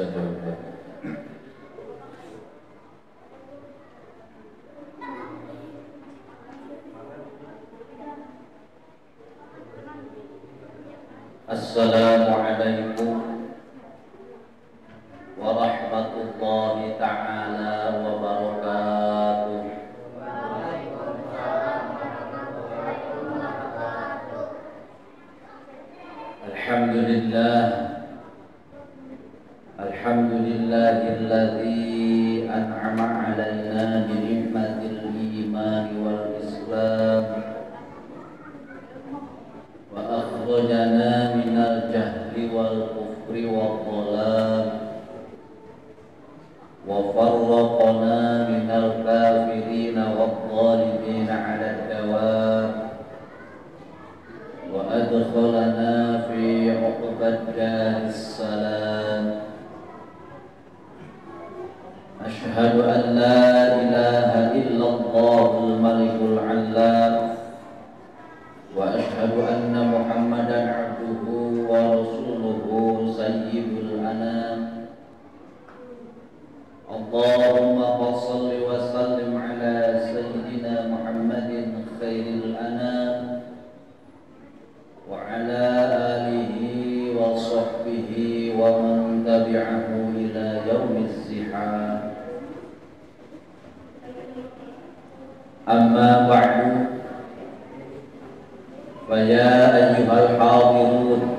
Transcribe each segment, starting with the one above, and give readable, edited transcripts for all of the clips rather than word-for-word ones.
sadaqah. Assalamualaikum warahmatullahi ta'ala wabarakatuh. Alhamdulillah, alhamdulillahilladzi an'ama 'alaina bi ni'matil iman wal islam wa akhrajana minal jahli wal kufri wad dhalal wa farraqana minal kafirina wad zalimina 'ala dawam wa adkhalana fi 'uqbad daris salam. Ashhadu an la ilaha illallahul malikul 'allam wa ashhadu anna Muhammadan 'abduhu wa rasuluhu sayyidul anam. Allahumma shalli wa sallim ala sayyidina Muhammadin khairil anam wa ala alihi wa sahbihi wa man tabi'ahu ila yaumiz ziham. Amma ba'du, faya ayyuhal hadirun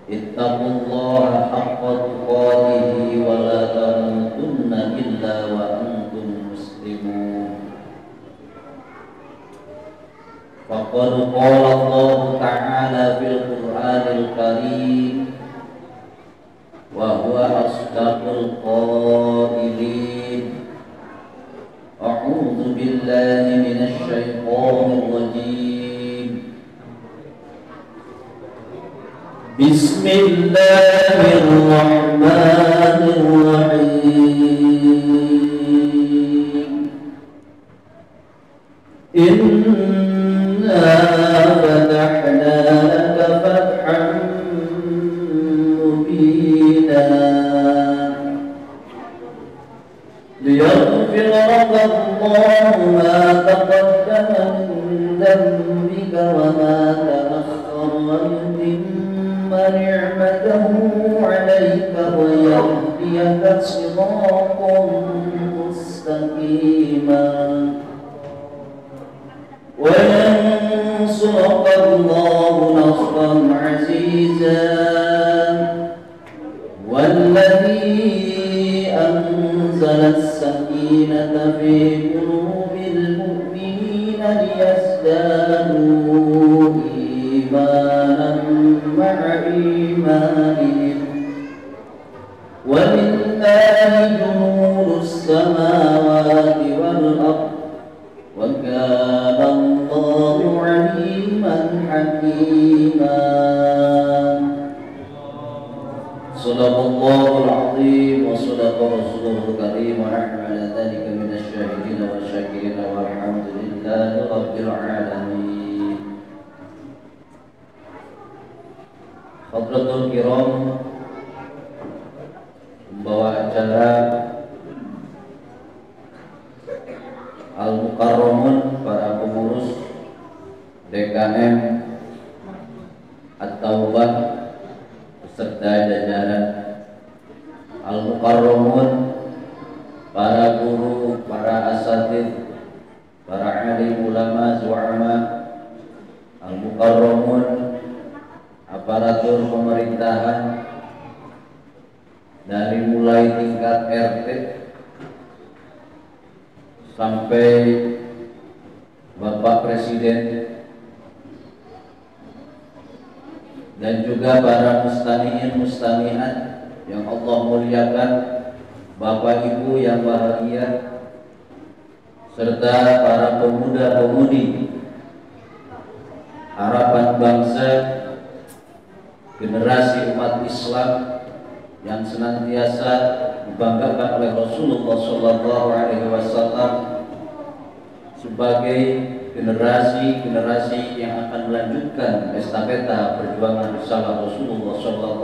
ittaqullaha haqqa tuqatih wa la tamutunna illa wa antum muslimun. Faqad qala Allah ta'ala fil Qur'anil Karim wa huwa asdaqul qailin. A'udzu billahi minasy syaithanir rajim. Bismillahirrahmanirrahim. Inna fatahna laka fathan mubina liyaghfir laka Allahu ma taqaddama min dhanbika wa ma ta'akhkhara wa yutimma ni'matahu 'alayka wa yahdiyaka siratan mustaqima wa yansuraka Allahu nasran 'azizan walladhi anzala as-sakinata fi qulubil mu'minina liyazdadu imanan ma'a imanihim walillahi junudus samawati wal ardh wa kana Allahu 'aliman hakima. Sadaqallahul 'azim wa sadaqa rasuluhul karim wa nahnu 'ala dzalika minasy syahidin wa syakirin walhamdulillahi rabbil alamin. Hadratul kiram, membawa acara Al-Mukarramun, para pengurus DKM At-Taubah beserta jajaran Al-Mukarramun, para guru, para asatidz, para alim ulama zu'ama, Al-Mukarramun, aparatur pemerintahan dari mulai tingkat RT sampai Bapak Presiden dan juga para mustami'in mustami'at yang Allah muliakan, Bapak Ibu yang bahagia, serta para pemuda-pemudi harapan bangsa, generasi umat Islam yang senantiasa dibanggakan oleh Rasulullah SAW sebagai generasi yang akan melanjutkan estafeta perjuangan bersama Rasulullah SAW.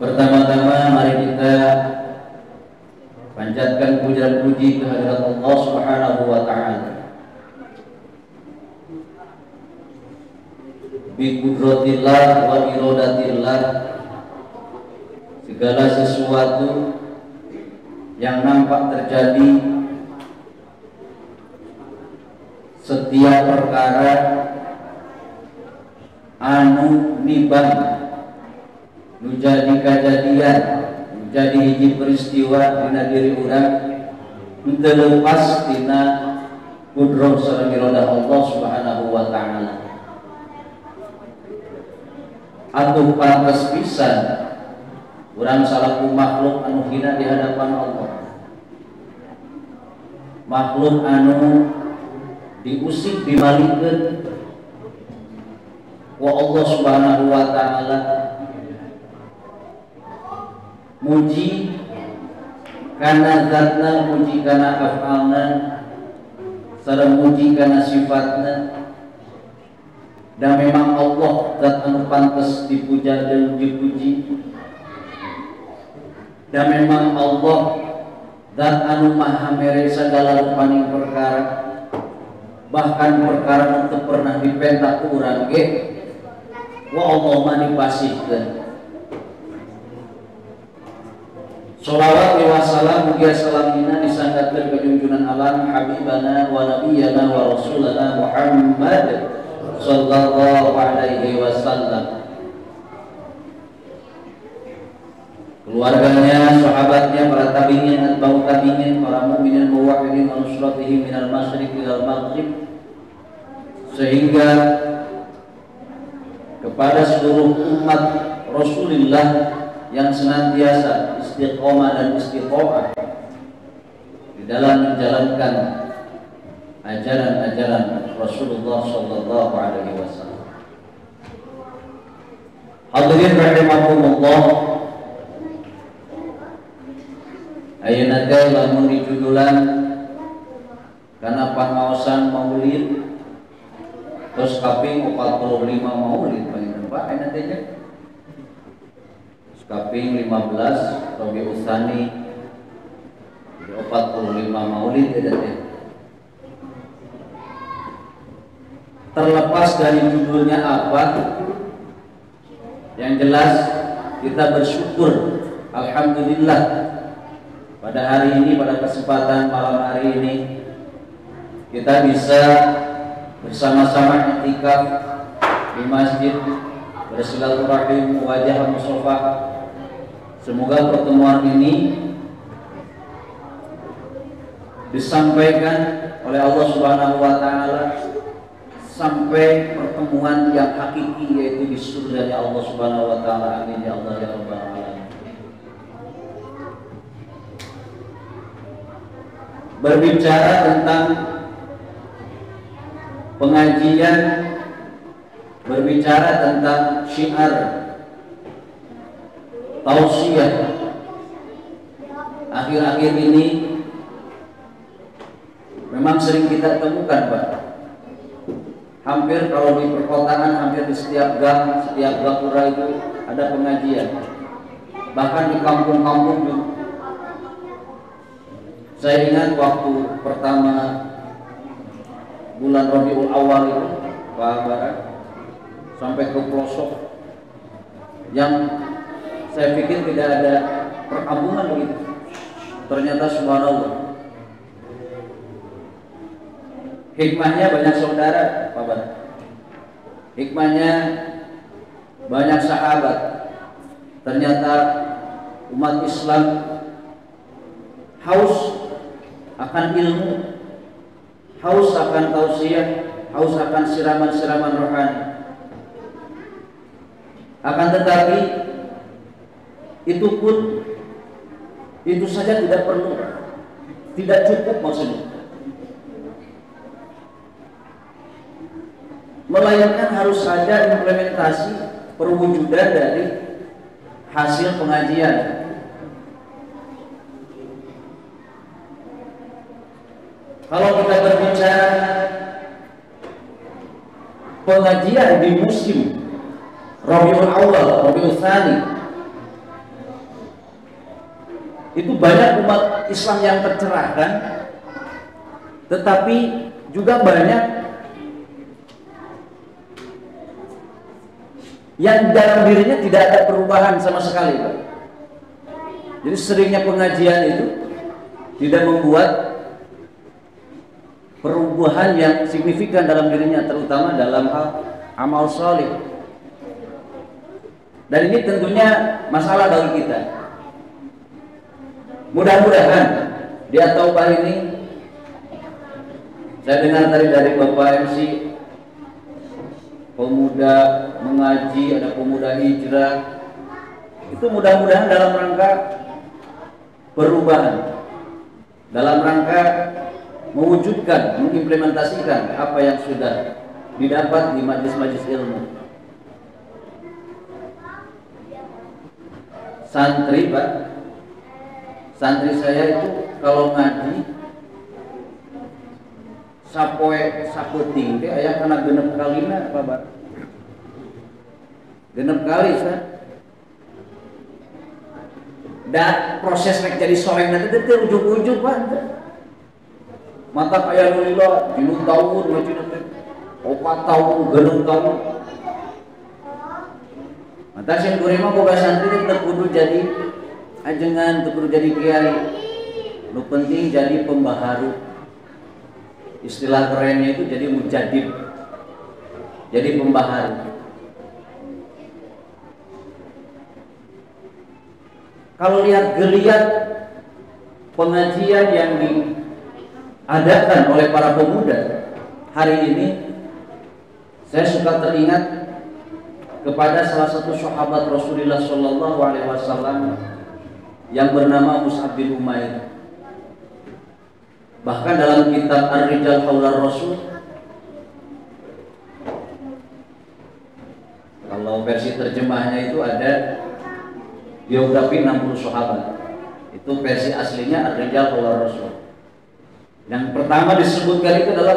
Pertama-tama mari kita panjatkan puja puji kehadirat Allah Subhanahu wa taala. Bi qudratillah wa iradatillah, segala sesuatu yang nampak terjadi, setiap perkara anu nibang menjadi kejadian, menjadi hiji peristiwa dina diri urang teu lepas tina qudrah sareng iradah Allah Subhanahu wa taala. Atuh pantes pisan urang salaku makhluk anu hina di hadapan Allah, makhluk anu diusik dimalikeun wa Allah Subhanahu wa taala, muji kana zatna, muji kana af'alna, sareng muji kana sifatna. Dan memang Allah zat anu pantes dipuja dan dipuji, dan memang Allah zat anu maha mere segala rupaning perkara, bahkan perkara anu teu pernah dipentak ku urang ge wa Allah mah dipasihkeun. Sholawat wa salam mugia salamina disanggatkeun ka junjungan alam habibana wa nabiyana wa rasulana Muhammad sallallahu alaihi wasallam, keluarganya, sahabatnya, para tabi'in, atba'u tabi'in, para mukminin muwahhidin wa nusratihim minal masyriq ilal maghrib, sehingga kepada seluruh umat Rasulullah yang senantiasa istiqomah dan istiqomah di dalam menjalankan ajaran-ajaran Rasulullah sallallahu alaihi wasallam. Hadirin rahimakumullah, ayeuna teh lamun dijudulan kana pangaosan maulid terus kaping 45 maulid panjenengan Pak ayeuna teh nya kaping 15 Rabiul Tsani 45 maulid eta teh. Terlepas dari judulnya apa, yang jelas kita bersyukur alhamdulillah pada hari ini, pada kesempatan malam hari ini kita bisa bersama-sama i'tikaf di masjid bersilaturahim wajah musofa. Semoga pertemuan ini disampaikan oleh Allah Subhanahu wa taala sampai pertemuan yang hakiki, yaitu di surganya Allah Subhanahu wa taala. Amin ya Allah ya rabbal alamin. Berbicara tentang pengajian, berbicara tentang syiar tausiah, akhir-akhir ini memang sering kita temukan Pak. Hampir kalau di perkotaan, hampir di setiap gang, setiap gapura itu ada pengajian. Bahkan di kampung-kampung juga. Saya ingat waktu pertama bulan Rabiul Awal itu Pak Barat, sampai ke pelosok yang saya pikir tidak ada perkampungan begitu. Ternyata subhanallah, hikmahnya banyak saudara, Pak Barat. Hikmahnya banyak sahabat. Ternyata umat Islam haus akan ilmu, haus akan tausiah, haus akan siraman-siraman rohani. Akan tetapi itu pun, itu saja tidak perlu, tidak cukup maksudnya. Melainkan harus ada implementasi perwujudan dari hasil pengajian. Kalau kita berbicara pengajian di musim Rabiul Awal, Rabiul Tsani, Itu banyak umat Islam yang tercerahkan, tetapi juga banyak yang dalam dirinya tidak ada perubahan sama sekali, Pak. Jadi seringnya pengajian itu tidak membuat perubahan yang signifikan dalam dirinya, terutama dalam hal amal soleh. Dan ini tentunya masalah bagi kita. Mudah-mudahan di At-Taubah ini, saya dengar tadi dari Bapak MC, pemuda mengaji, ada pemuda hijrah, itu mudah-mudahan dalam rangka perubahan, dalam rangka mewujudkan, mengimplementasikan apa yang sudah didapat di majelis-majelis ilmu. Santri, Pak, santri saya itu kalau ngaji sapoting teh aya kana genep kalina, Pak. Genep kali, Pak. Dan proses rek jadi soleh nanti teh ujug-ujug, Pak. Mata aya nu lila 3 tahun ngaji teh 4 tahun 6 tahun. Mata sing kuring mah boga santri teh kudu jadi ajengan, teu kudu jadi kiai. Nu penting jadi pembaharu. Istilah kerennya itu jadi mujaddid, jadi pembaharu. Kalau lihat geliat pengajian yang diadakan oleh para pemuda hari ini, saya suka teringat kepada salah satu sahabat Rasulullah Shallallahu Alaihi Wasallam yang bernama Mus'ab bin Umair. Bahkan dalam kitab Ar-Rijal Haular Rasul, kalau versi terjemahnya itu ada biografi 60 sahabat. Itu versi aslinya Ar-Rijal Haular Rasul. Yang pertama disebutkan itu adalah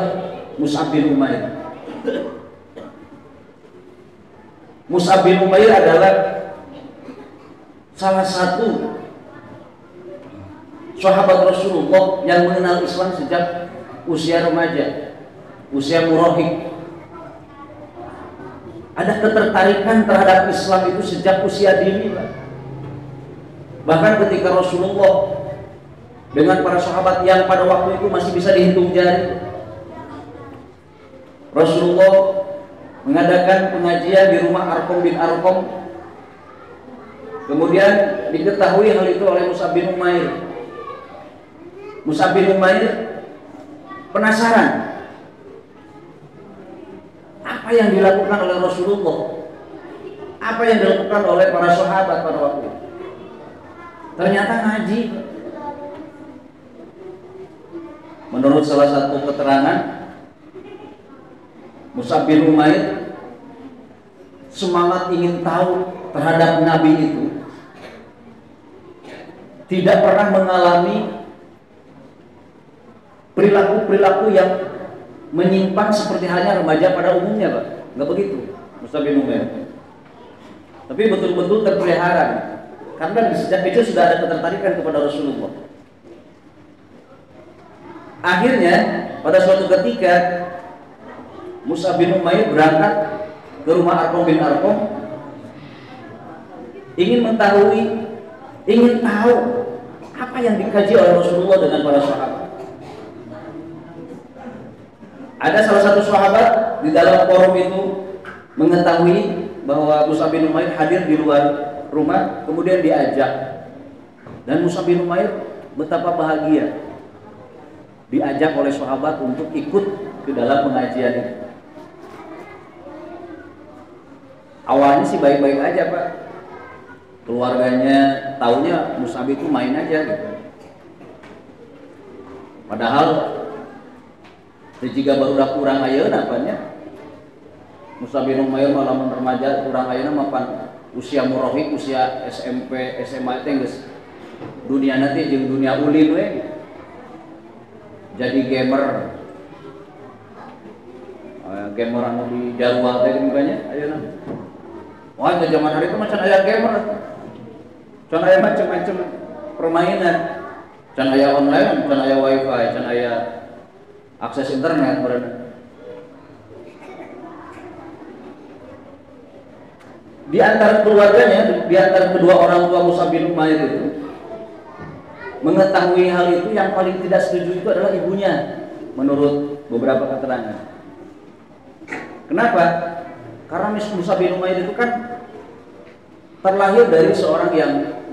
Mus'ab bin Umair. Mus'ab bin Umair adalah salah satu sahabat Rasulullah yang mengenal Islam sejak usia remaja, usia murahiq. Ada ketertarikan terhadap Islam itu sejak usia dini, Pak. Bahkan ketika Rasulullah dengan para sahabat yang pada waktu itu masih bisa dihitung jari, Rasulullah mengadakan pengajian di rumah Arqam bin Arqam. Kemudian diketahui hal itu oleh Mus'ab bin Umair. Mus'ab bin Umair penasaran apa yang dilakukan oleh Rasulullah, apa yang dilakukan oleh para sahabat pada waktu itu. Ternyata ngaji. Menurut salah satu keterangan, Mus'ab bin Umair semangat ingin tahu terhadap Nabi itu, tidak pernah mengalami perilaku-perilaku yang menyimpang seperti halnya remaja pada umumnya, Pak. Nggak begitu, Mus'ab bin Umair. Tapi betul-betul terpelihara, karena sejak itu sudah ada ketertarikan kepada Rasulullah. Akhirnya pada suatu ketika Mus'ab bin Umair berangkat ke rumah Arqam bin Arqam, ingin tahu apa yang dikaji oleh Rasulullah dengan para sahabat. Ada salah satu sahabat di dalam forum itu mengetahui bahwa Mus'ab bin Umair hadir di luar rumah, kemudian diajak. Dan Mus'ab bin Umair betapa bahagia diajak oleh sahabat untuk ikut ke dalam pengajian itu. Awalnya sih baik-baik aja, Pak. Keluarganya taunya Mus'ab itu main aja gitu. Padahal jika baru udah kurang ayeuna apanya, Mus'ab bin Umair malah remaja kurang ayeuna mapan usia murahiq, usia SMP, SMA teh geus dunia nanti jeung dunia ulin we. Jadi gamer. Gamer anu di Jarwal teh mukanya ayeuna. Wah, di zaman hari itu macam aya gamer. Can aya macam-macam permainan. Can aya online, can aya wifi, can aya akses internet berarti. Di antara keluarganya, di antara kedua orang tua Mus'ab bin Umair itu mengetahui hal itu, yang paling tidak setuju itu adalah ibunya menurut beberapa keterangan. Kenapa? Karena Mus'ab bin Umair itu kan terlahir dari seorang yang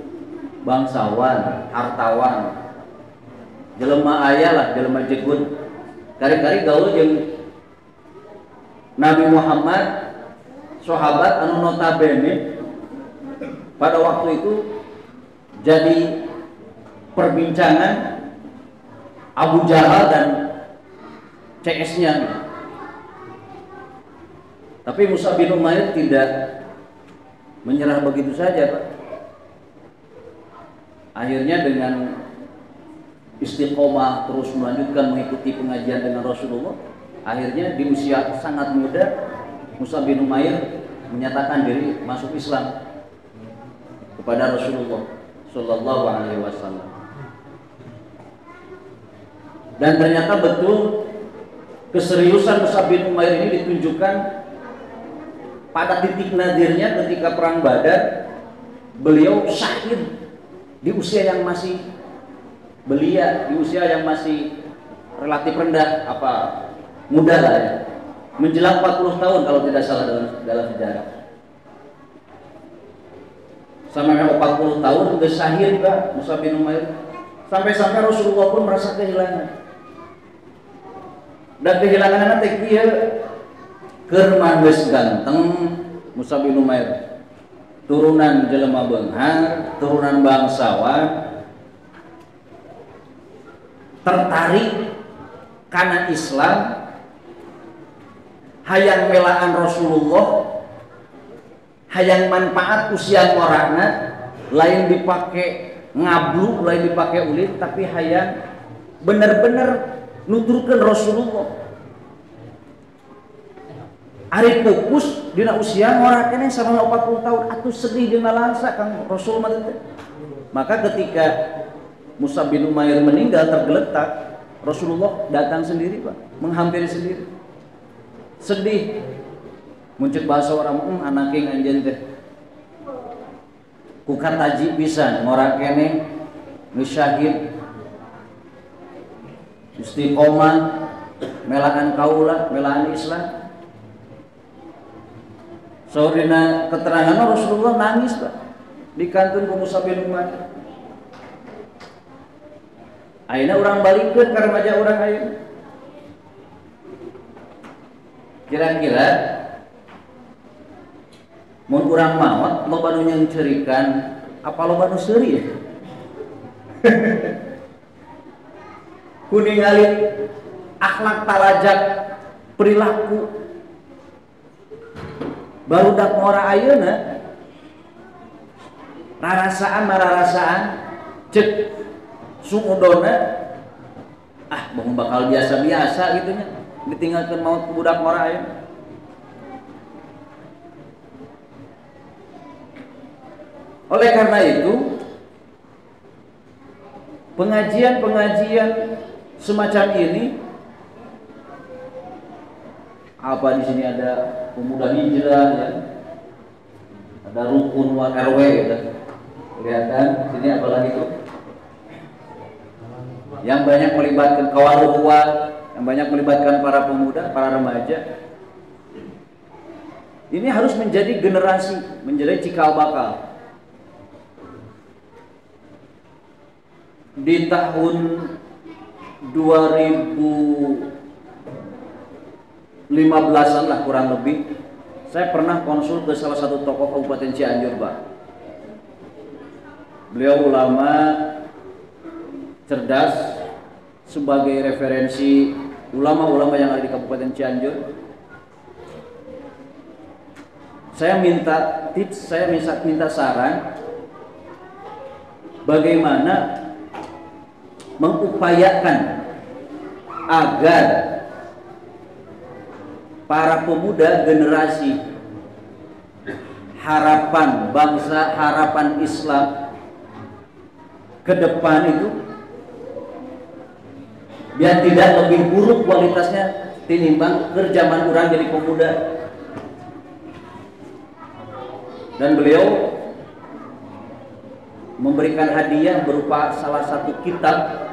bangsawan, hartawan, jelema aya lah, jelema jegun. Kari-kari gaul jeung Nabi Muhammad, sahabat anu notabene pada waktu itu jadi perbincangan Abu Jahal dan CS-nya. Tapi Mus'ab bin Umair tidak menyerah begitu saja, Pak. Akhirnya dengan istiqomah terus melanjutkan mengikuti pengajian dengan Rasulullah, akhirnya di usia sangat muda Mus'ab bin Umair menyatakan diri masuk Islam kepada Rasulullah Shallallahu Alaihi Wasallam. Dan ternyata betul keseriusan Mus'ab bin Umair ini ditunjukkan pada titik nadirnya ketika perang Badar. Beliau syahid di usia yang masih belia, di usia yang masih relatif rendah, muda lah ya. Menjelang 40 tahun kalau tidak salah dalam sejarah. Sampai 40 tahun udah syahid Pak Mus'ab bin Umair. Sampai-sampai Rasulullah pun merasa kehilangan. Dan kehilangan teh kieu keur geus ganteng Mus'ab bin Umair. Turunan jelema beunghar, turunan bangsawan, tertarik karena Islam, hayang melaan Rasulullah, hayang manfaat usia morana, lain dipakai ngablu, lain dipakai ulit, tapi hayang bener-bener nuturkeun Rasulullah. Ari fokus dina usia ngora keneh sama 40 tahun atuh sedih dina langsa Kang Rasul mah teh. Maka ketika Mus'ab bin Umair meninggal tergeletak, Rasulullah datang sendiri Pak, menghampiri sendiri. Sedih. Muncul bahasa orang anak king anjeun teh. Ku kataji pisan ngora keneh geus syahid. Istiqomah melaan kaula, melaan Islam. Saurina keterangan Rasulullah nangis Pak di kantun ku Mus'ab bin Umair. Ayeuna urang balikeun ka remaja urang ayeuna. Kira-kira mun urang maot loba nu nyeunceurikeun apa loba nu seuri ya? Ku ningali akhlak talajak perilaku barudak ngora ayeuna rarasaan cek sungudona bang bakal biasa-biasa gitunya ditinggalkan maut budak ngora ayeuna. Oleh karena itu pengajian semacam ini, apa di sini ada pemuda hijrah ya, ada rukun RW gitu, kelihatan sini apalagi tuh yang banyak melibatkan kawan ukhuwah, yang banyak melibatkan para pemuda, para remaja. Ini harus menjadi generasi, menjadi cikal bakal. Di tahun 2015-an lah kurang lebih, saya pernah konsul ke salah satu tokoh Kabupaten Cianjur, Pak. Beliau ulama cerdas, sebagai referensi ulama-ulama yang ada di Kabupaten Cianjur. Saya minta tips, saya minta saran bagaimana mengupayakan agar para pemuda generasi harapan bangsa, harapan Islam ke depan itu biar tidak lebih buruk kualitasnya tinimbang kerjaman orang jadi pemuda. Dan beliau memberikan hadiah berupa salah satu kitab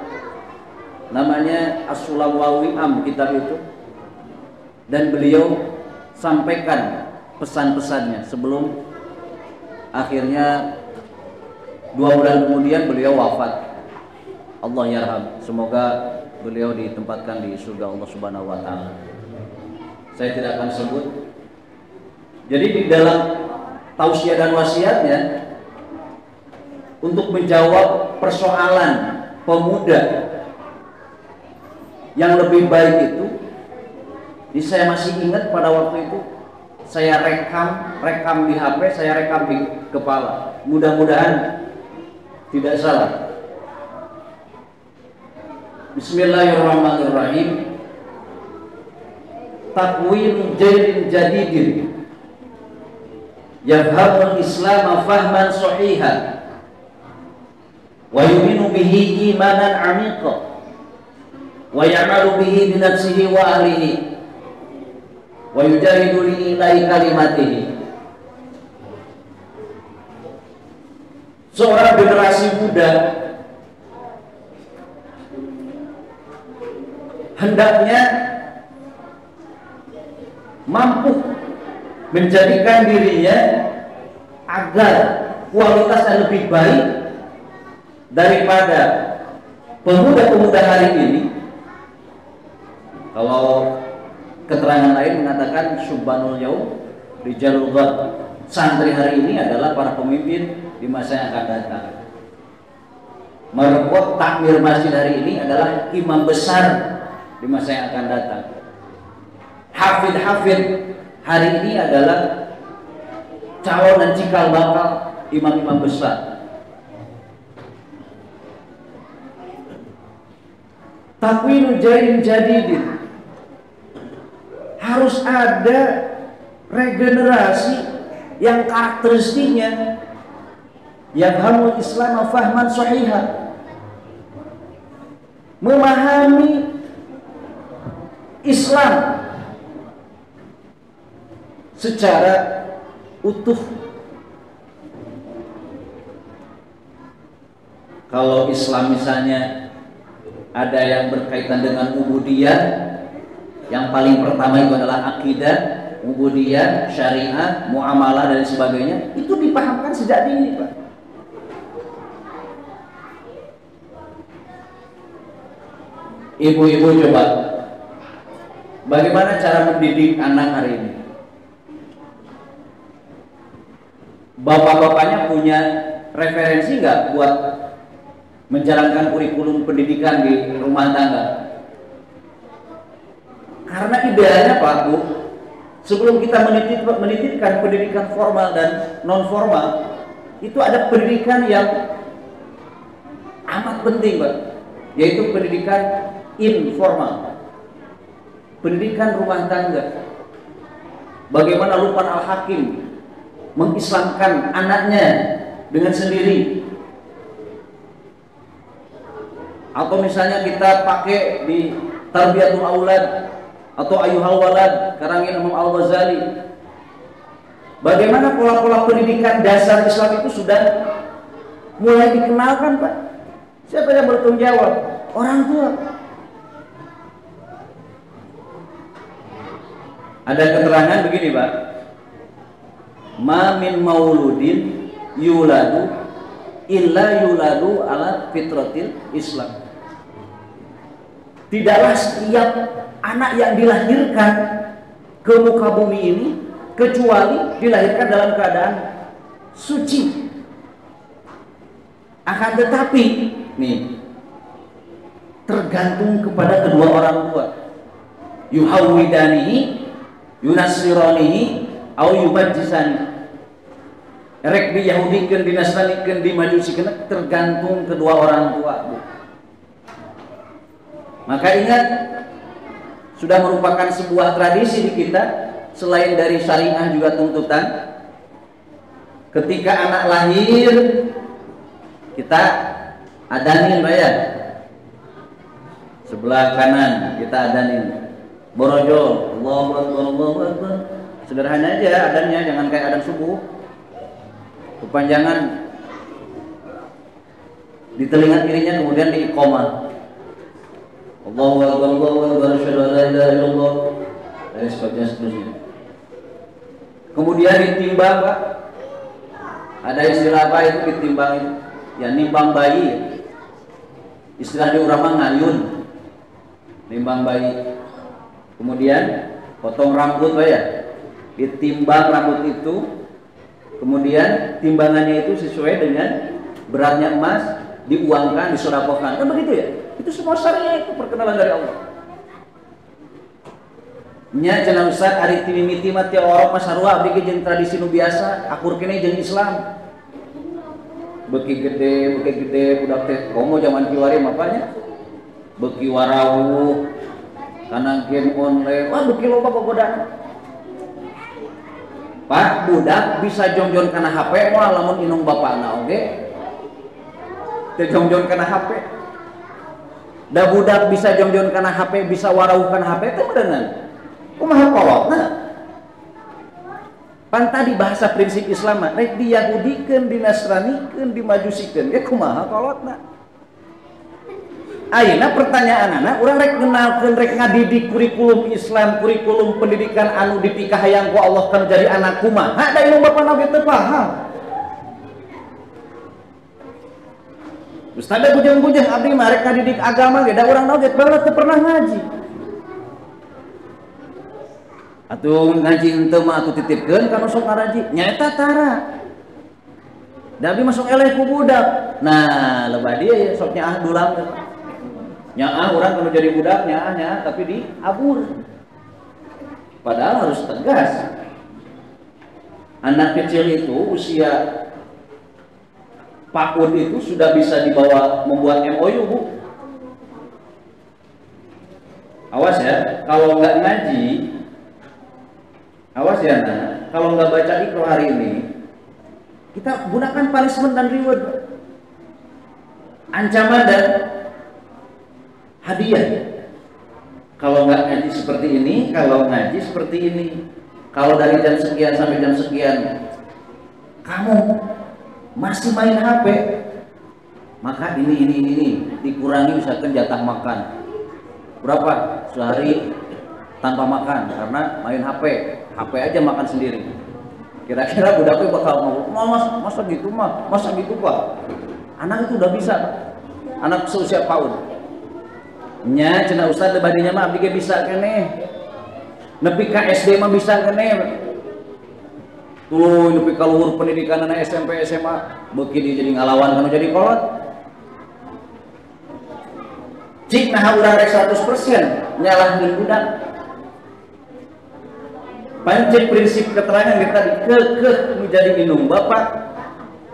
namanya As-Sulamawi Am, kitab itu, dan beliau sampaikan pesan-pesannya sebelum akhirnya 2 bulan kemudian beliau wafat. Allah yarham, semoga beliau ditempatkan di surga Allah Subhanahu wa taala. Saya tidak akan sebut. Jadi di dalam tausiah dan wasiatnya untuk menjawab persoalan pemuda yang lebih baik itu, saya masih ingat pada waktu itu saya rekam di HP, saya rekam di kepala. Mudah-mudahan tidak salah. Bismillahirrahmanirrahim. Takwin jailin jadidin yafhamul Islam fahman sahihan wa yuminu bihi imanan amiqa wa ya'malu bihi bi nafsihi wa ahlihi wa yujahidu li ilahi kalimatihi. Seorang generasi muda hendaknya mampu menjadikan dirinya agar kualitasnya lebih baik daripada pemuda-pemuda hari ini. Kalau keterangan lain mengatakan subhanul yaum rijalul ghad, santri hari ini adalah para pemimpin di masa yang akan datang. Merebut takmir masjid hari ini adalah imam besar di masa yang akan datang. Hafid hari ini adalah calon dan cikal bakal imam-imam besar. Takwinu jailin jadidin, harus ada regenerasi yang karakteristiknya yafhamul Islam fahman sahihan, memahami Islam secara utuh. Kalau Islam misalnya ada yang berkaitan dengan ubudiyah, yang paling pertama itu adalah akidah, ubudiyah, syariah, muamalah dan sebagainya, itu dipahamkan sejak dini, Pak. Ibu-ibu coba, bagaimana cara mendidik anak hari ini? Bapak-bapaknya punya referensi nggak buat menjalankan kurikulum pendidikan di rumah tangga? Karena idealnya Pak Bu, sebelum kita menitipkan pendidikan formal dan non formal, itu ada pendidikan yang amat penting Pak, yaitu pendidikan informal, pendidikan rumah tangga. Bagaimana Luqman Al-Hakim mengislamkan anaknya dengan sendiri. Atau misalnya kita pakai di Tarbiyatul Aulad atau Ayyuhal Walad karangan Imam Al-Ghazali. Bagaimana pola-pola pendidikan dasar Islam itu sudah mulai dikenalkan Pak. Siapa yang bertanggung jawab? Orang tua. Ada keterangan begini Pak, ma min mauludin yuladu illa yuladu ala fitratil Islam. Tidaklah setiap anak yang dilahirkan ke muka bumi ini kecuali dilahirkan dalam keadaan suci. Akan tetapi nih, tergantung kepada kedua orang tua. Yuhawidanihi yunasiranihi au yubajjisani. Rek di Yahudikeun, dinasranikeun, dimajusikeun, tergantung kedua orang tua, Bu. Maka ingat, sudah merupakan sebuah tradisi di kita, selain dari syariah juga tuntutan. Ketika anak lahir, kita Adanin Pak ya. Sebelah kanan kita adanin. Borojol, Allahu Akbar, Allahu Akbar. Sederhana aja adanya, jangan kayak adzan subuh. Kepanjangan di telinga kirinya, kemudian di iqamah. Allahu Akbar, Allahu Akbar, asyhadu an la ilaha illallah. Dan sebagainya seterusnya. Kemudian ditimbang Pak. Ada istilah apa itu ditimbang itu? Ya nimbang bayi. Istilah di urang ngayun. Nimbang bayi. Kemudian potong rambut Pak ya. Ditimbang rambut itu. Kemudian timbangannya itu sesuai dengan beratnya emas, diuangkan, disedekahkan. Kan begitu ya? Itu semua syariat, itu perkenalan dari Allah. Nya cenah Ustaz ari ti mimiti mah ti orang mah sarua abdi jeung tradisi nu biasa, akur kene jeung Islam. Beuki gede budak teh komo zaman kiwari mapanya. Beuki warawuh kana game online. Wah beuki loba gogodaan. Pak budak bisa jongjon kana HP moal lamun inung bapana oge. Teu jongjon kana HP. Da budak bisa jongjon kana HP, bisa warawuh kana HP teh beuneunan. Kumaha kolotna? Pan tadi bahasa prinsip Islam mah rek diyahudikeun, dinasranikeun, dimajusikeun ge kumaha kolotna? Ayeuna pertanyaanana urang rek ngenalkeun, rek ngadidik kurikulum Islam, kurikulum pendidikan anu dipikah hayang ku Allah kan jadi anak kumaha da ilmu bapana ge teu paham. Ustaz da bujang-bujang abdi mah rek ngadidik agama ge da urang naon ge teu pernah ngaji. Atuh ngaji henteu mah atuh titipkeun kana sok ngaraji nyaeta tara. Da abdi masuk eleh ku budak. Nah, loba dia ya sok nyaah dulang teh. Nyaah urang kalau jadi budak nyaah tapi diabur. Padahal harus tegas. Anak kecil itu usia PAUD itu sudah bisa dibawa membuat MOU, Bu. Awas ya, kalau nggak ngaji, awas ya, nah, kalau nggak baca Iqra hari ini, kita gunakan punishment dan reward, ancaman dan hadiah. Kalau nggak ngaji seperti ini, kalau ngaji seperti ini, kalau dari jam sekian sampai jam sekian, kamu masih main HP, maka ini dikurangi misalkan jatah makan berapa sehari tanpa makan karena main HP aja makan sendiri. Kira-kira budaknya bakal ngomong, masa gitu mah, masa gitu Pak? Anak itu udah bisa, anak seusia PAUD. Nya cenah Ustaz badinya mah abdi ge bisa keneh. Nepi ka SD mah bisa keneh. Tuh nepi ka luhur pendidikan anak SMP SMA, beuki dia jadi ngalawan kana jadi kolot. Cik nah urang rek 100% nyalahkeun budak. Pancen prinsip keterangan kita tadi kekeh menjadi inung bapak.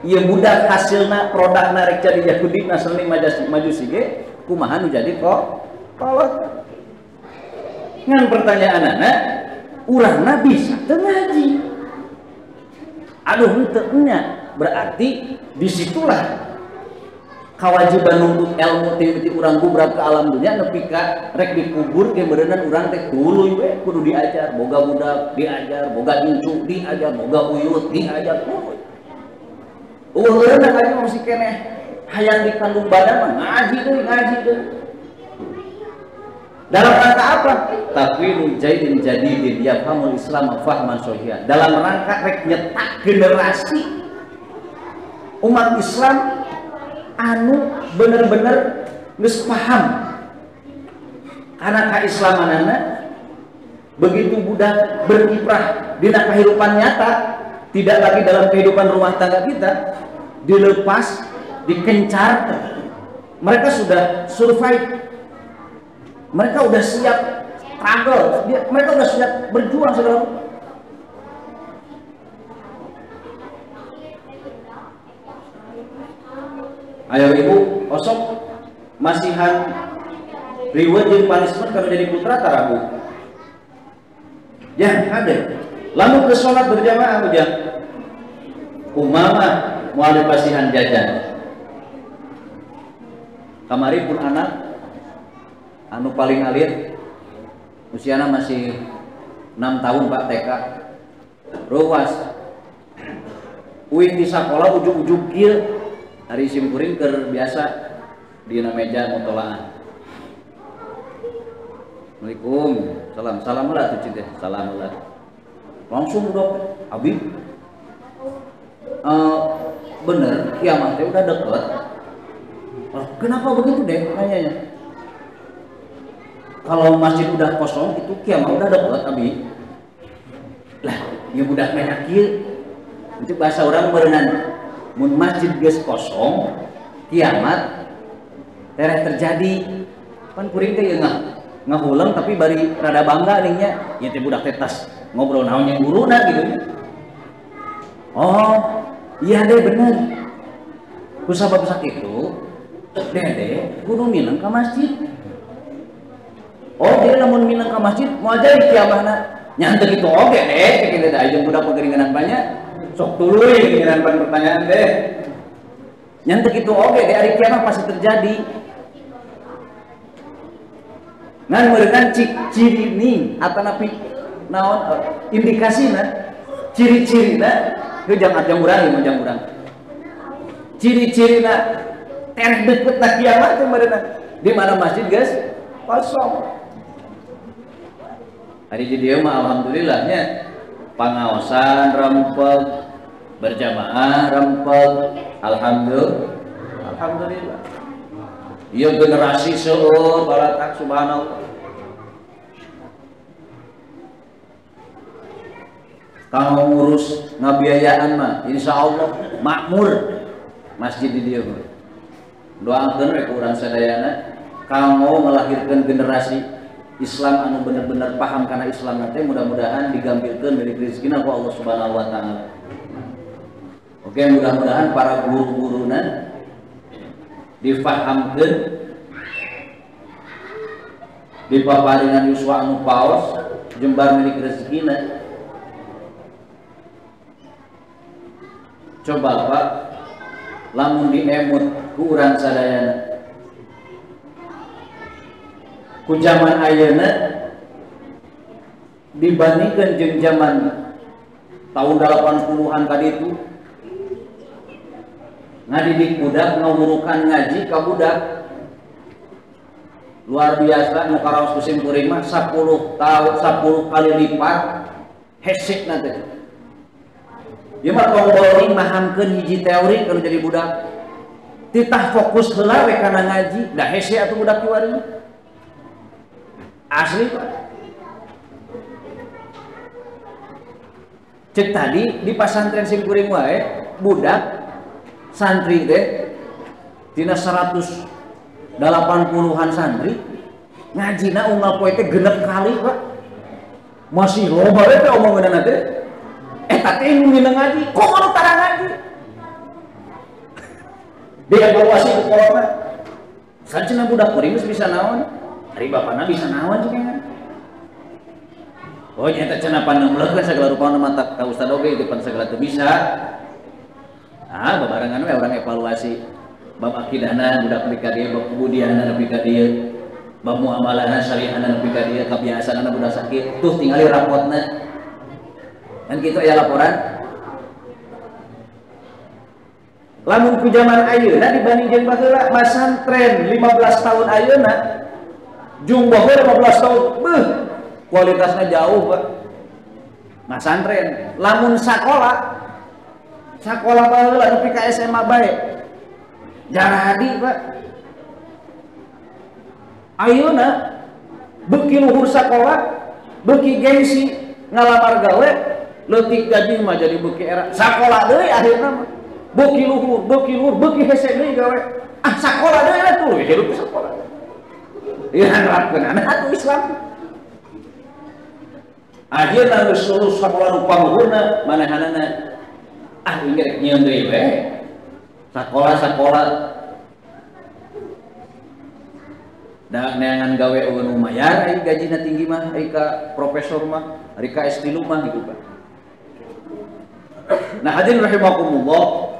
Ieu budak hasilna produkna rek jadi Yahudi Nasrani Majusi ge kumaha nu jadi kok kolot. Ngan pertanyaanana urangna bisa teu ngaji. Aduh henteu nya, berarti disitulah kewajiban nuntut ilmu ti urang gubrak ke alam dunia nepi ka rek dikubur ke berenang urang teh tuluy we kudu diajar, boga budak diajar, boga incu diajar, boga uyut diajar tuluy. Berenang aja masih keneh hayang dikandung badan mah ngaji deui. Dalam rangka apa? Takwinul jaidin jadidin yafhamul Islam fahman shahihan. Dalam rangka rek nyetak generasi umat Islam anu bener-bener geus paham karena keislamanana begitu budak berkiprah dina kehidupan nyata, tidak lagi dalam kehidupan rumah tangga kita, dilepas, dikencar, mereka sudah survive, mereka udah siap struggle, mereka udah siap berjuang segala. Ayo ibu, osok masihan reward jeung punishment kalau jadi putra tarabu. Ya, ada. Lalu ke sholat berjamaah ujang. Umama mau ada pasihan jajan. kamari pun anak anu paling alit usiana masih 6 tahun Pak TK ruas uing di sekolah ujung-ujung kieu hari simkuring keur biasa di meja mutolaan. Assalamualaikum, salam lah tuh cinta, salam lah. Langsung dok, abi, bener kiamat udah deket. Kenapa begitu deh? Nanyanya. Kalau masjid udah kosong itu kiamat udah deket, abi. Lah, ya udah kayak kieu. Itu bahasa orang berenang. Mun masjid geus kosong, kiamat tereh terjadi. Kan kuring teh ngahulang tapi bari rada bangga ningnya nya teh budak teh tas ngobrol naon yang guruna gitu. Oh iya deh bener ku sabab sakitu dede kudu minang ka masjid. Oh jadi lamun minang ka masjid mau aja di kiamahna nya teu kitu oge deh cek kitu da jeung budak pageringanan banyak sok tuluy giliran pertanyaan deh nya teu kitu oge deh ari kiamah pasti terjadi. Ngan meureunan ciri nih atau napi naon indikasina ciri-cirina teu jang urang ciri-cirina tereh deukeut na kiamat teh meureunan di mana masjid guys kosong. Hari di dieu mah alhamdulillahnya pangaosan rempeg berjamaah rempeg alhamdulillah. Ieu generasi seueur baratak subhanallah. Kalau ngurus ngabiayaan mah insyaallah makmur masjid di dieu mah. Doakeun we urang sadayana kanggo ngelahirkeun generasi Islam anu bener-bener paham kana Islam teh mudah-mudahan digampilkeun dari rezekina ku Allah Subhanahu wa taala. Oke, mudah-mudahan para guru-guruna difahamkan dipaparingan yuswa anu paos jembar milik rezekina. Coba Pak lamun diemut ku urang sadayana ku zaman ayeuna dibandingkan jeung zaman tahun 80-an kaditu ngadidik budak ngawurukan ngaji ka budak luar biasa nu karaos kusim kuring mah 10 kali lipat hesek nanti. Ieu mah tong mahamkeun hiji teori kalau jadi budak titah fokus heula we kana ngaji da hese atuh budak kiwari asli Pak. Cek tadi di pasantren simkuring wae budak santri teh tina 180-an santri ngajina unggal poe teh genep kali Pak. Masih loba teh omonganna teh eta teh nu minang ngaji kok anu tara ngaji dievaluasi ku kolotna sajenna budak kuring geus bisa naon ari bapana bisa naon cenah. Oh nya eta cenah paneuleuk sagala rupana mata ka ustad oge depan sagala teu bisa. Ah, babarengan we orang evaluasi bab akidahna budak nepi ka dieu, bab kebudianna nepi ka dieu, bab muamalahna syariahna nepi ka dieu, kabiasaanna budak sakit, tuh tingali rapotna. Kan kitu aya laporan. Lamun ku zaman ayeuna dibanding jeung baheula, masantren 15 tahun ayeuna jumlahna 15 tahun, beuh, kualitasnya jauh, Pak. Masantren, lamun sakola baheula nepi ka SMA bae. Jaradi, Pak. Ayeuna beuki luhur sakola, beuki gengsi ngalamar gawe, leutik gaji mah jadi beuki era. Sakola deui akhirna mah. Beuki luhur, beuki hese deui gawe. Ah sakola deui atuh, hirup sakola. Ieu nerapkeun anak atuh Islam. Ajeuna geus lulus sakola nu paluhurna manehanana ah inget nyieun deui we sakola da neangan gawe eueun lumayan ai gajina tinggi mah ai ka profesor mah ari ka S3 mah gitu Pak. Nah hadirin rahimakumullah,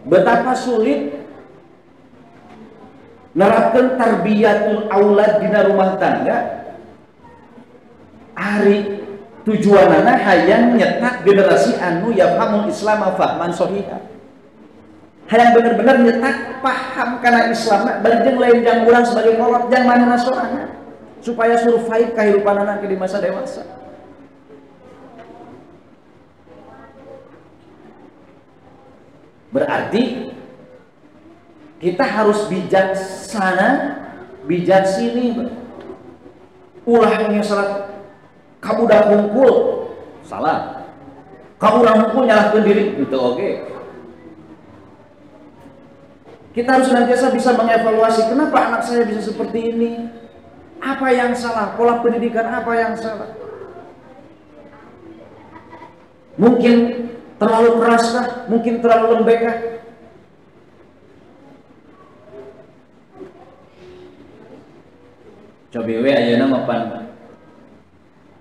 betapa sulit nerapkeun tarbiyatul aulad dina rumah tangga ari tujuanana hayang nyetak generasi anu yafhamul Islam fahman sahiha, hayang bener-bener nyetak paham kana Islam bari jeung lain jang urang sebagai kolot jang manehna sorangan supaya survive kahirupanana di masa dewasa. Berarti kita harus bijaksana, bijak sini, ulahnya salat kamu udah hungkul, salah. Kamu udah hungkul nyalahkan diri, itu oke. Kita harus senantiasa bisa mengevaluasi kenapa anak saya bisa seperti ini, apa yang salah, pola pendidikan apa yang salah. Mungkin terlalu keraskah, mungkin terlalu lembekah. Coba we ayeuna mapan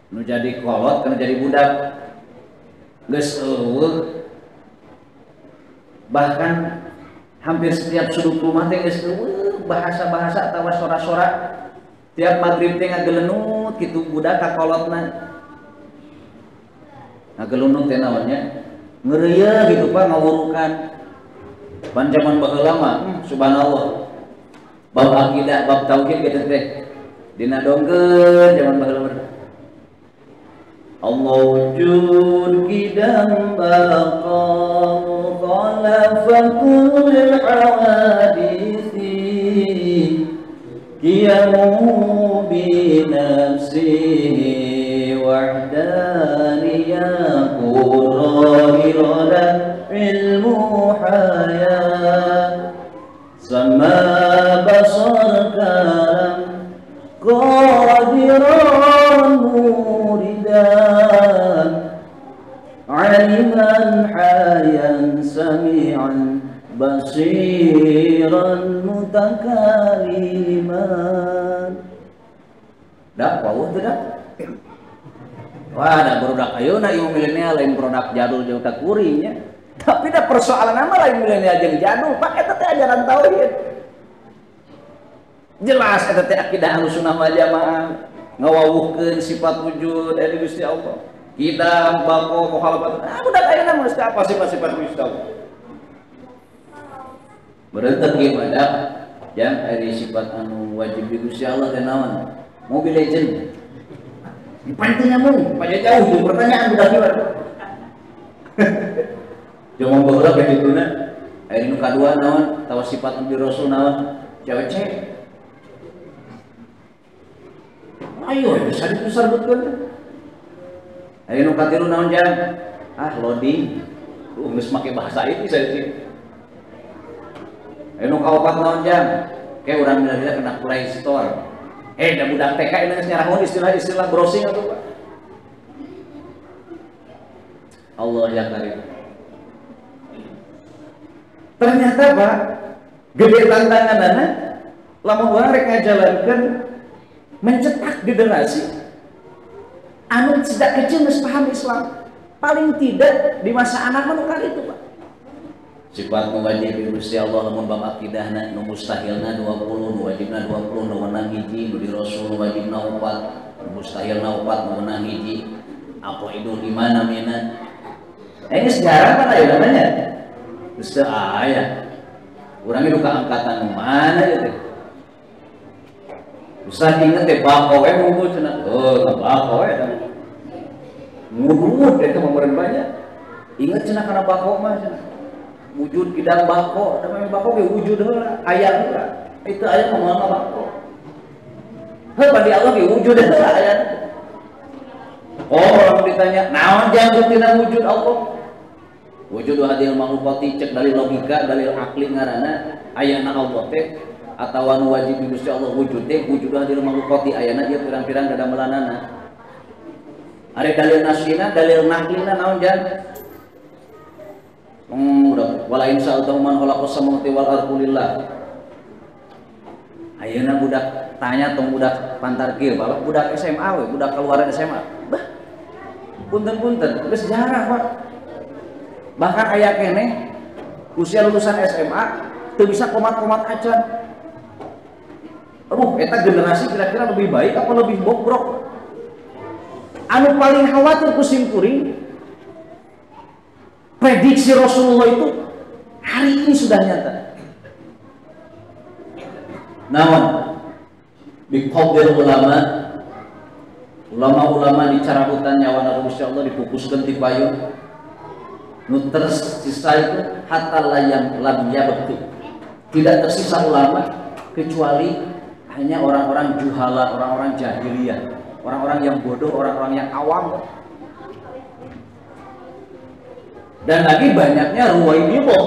nu jadi kolot kana jadi budak geus eueuh, bahkan hampir setiap sudut rumah teh geus eueuh bahasa-bahasa atawa sora-sora tiap magrib teh ngagelenut kitu budak ka kolotna ngagelenut teh naonnya ngeureuyeuh gitu Pak ngawurukan pan zaman baheula mah subhanallah bab akidah bab tauhid gitu teh dina dongkeun zaman baheula Allah wujud kidam baqamu khalafakul hawadisi kiyamu binafsihi wahdaniyakul rahiran ilmu hayat sama basar karam qadiran muridan aliman hayan sami'an basiran mutakaliman. Dah pauh tuh dah. Wah, ada produk ayeuna ieu milenial lain produk jadul jeung ka kuringnya. Tapi dah persoalan nama lain milenial jeung jadul, Pak eta teh ajaran tauhid. Jelas eta teh akidah Ahlussunnah wal Jamaah ngawawuhkeun sifat wujud dari Gusti Allah. Kita bako mukhalafat. Budak ayeuna mah apa sifat-sifat Gusti Allah. Berentet gimana yang dari sifat anu wajib di Gusti Allah teh naon? Mobile Legend. Dipanti nyamung, panya jauh tuh pertanyaan udah gimana? Jangan baheula ka dituna. Aya nu kadua naon? Tawa sifat Nabi Rasul naon? Cewek. Ayo bisa disarbutkeun. Aya nu katilu naon jang? Loading. Geus make bahasa itu saya sih. Aya nu kaopat naon jang? Kayak urang bila-bila kena Play Store. Da budak TK ini geus nyarahun istilah-istilah browsing atuh Pak. Allah ya karim. Ternyata Pak, gede tantanganana lamun urang rek ngajalankeun mencetak generasi anu sejak kecil geus paham Islam. Paling tidak di masa anak menukar itu Pak. Sifat nu wajib di Gusti Allah lamun bab akidahna nu mustahilna 20, nu wajibna 20, nu menang hiji, nu di Rasul wajibna 4, nu mustahilna 4, nu menang hiji. Apa idul iman namina? Ini sejarah mana ya namanya? Geus teu aya. Urang ieu ka angkatan mana ya teh? Ustaz inget teh bako we mungkul cenah. Oh, bako we tah. Mudud eta mah meureun banyak. Inget cenah kana bako mah cenah. Wujud kidang bako, namanya bako ge wujud heula, aya heula. Itu aya mah bako. Heuh badi Allah ge wujud heula aya. Oh, orang ditanya, naon jangkut tina wujud Allah? Wujud hadil makhlukati cek dalil logika, dalil akli ngaranna ayana Allah teh atawa nu wajib di Gusti Allah wujud teh wujud hadil makhlukati ayana dia pirang-pirang dadamelanana. Are dalil naslina, dalil naklina naon jan? Udah wala insya Allah man khalaqas samawati wal ardi lillah. Ayeuna budak tanya tong budak pantarkir, bapak budak SMA we, budak keluaran SMA. Bah. Punten-punten, geus jarah Pak. Bahkan aya keneh usia lulusan SMA teu bisa komat-komat acan. Eta generasi kira-kira lebih baik apa lebih bobrok? Anu paling khawatir ku simkuring, prediksi Rasulullah itu hari ini sudah nyata. Namun biqaulil ulama dicarabutan nyawana Gusti Allah dipupuskeun ti payung. Nu tersisa itu hatta layam lam yabtu. Tidak tersisa ulama kecuali hanya orang-orang juhala, orang-orang jahiliyah, orang-orang yang bodoh, orang-orang yang awam. Dan lagi banyaknya ruwaidhah.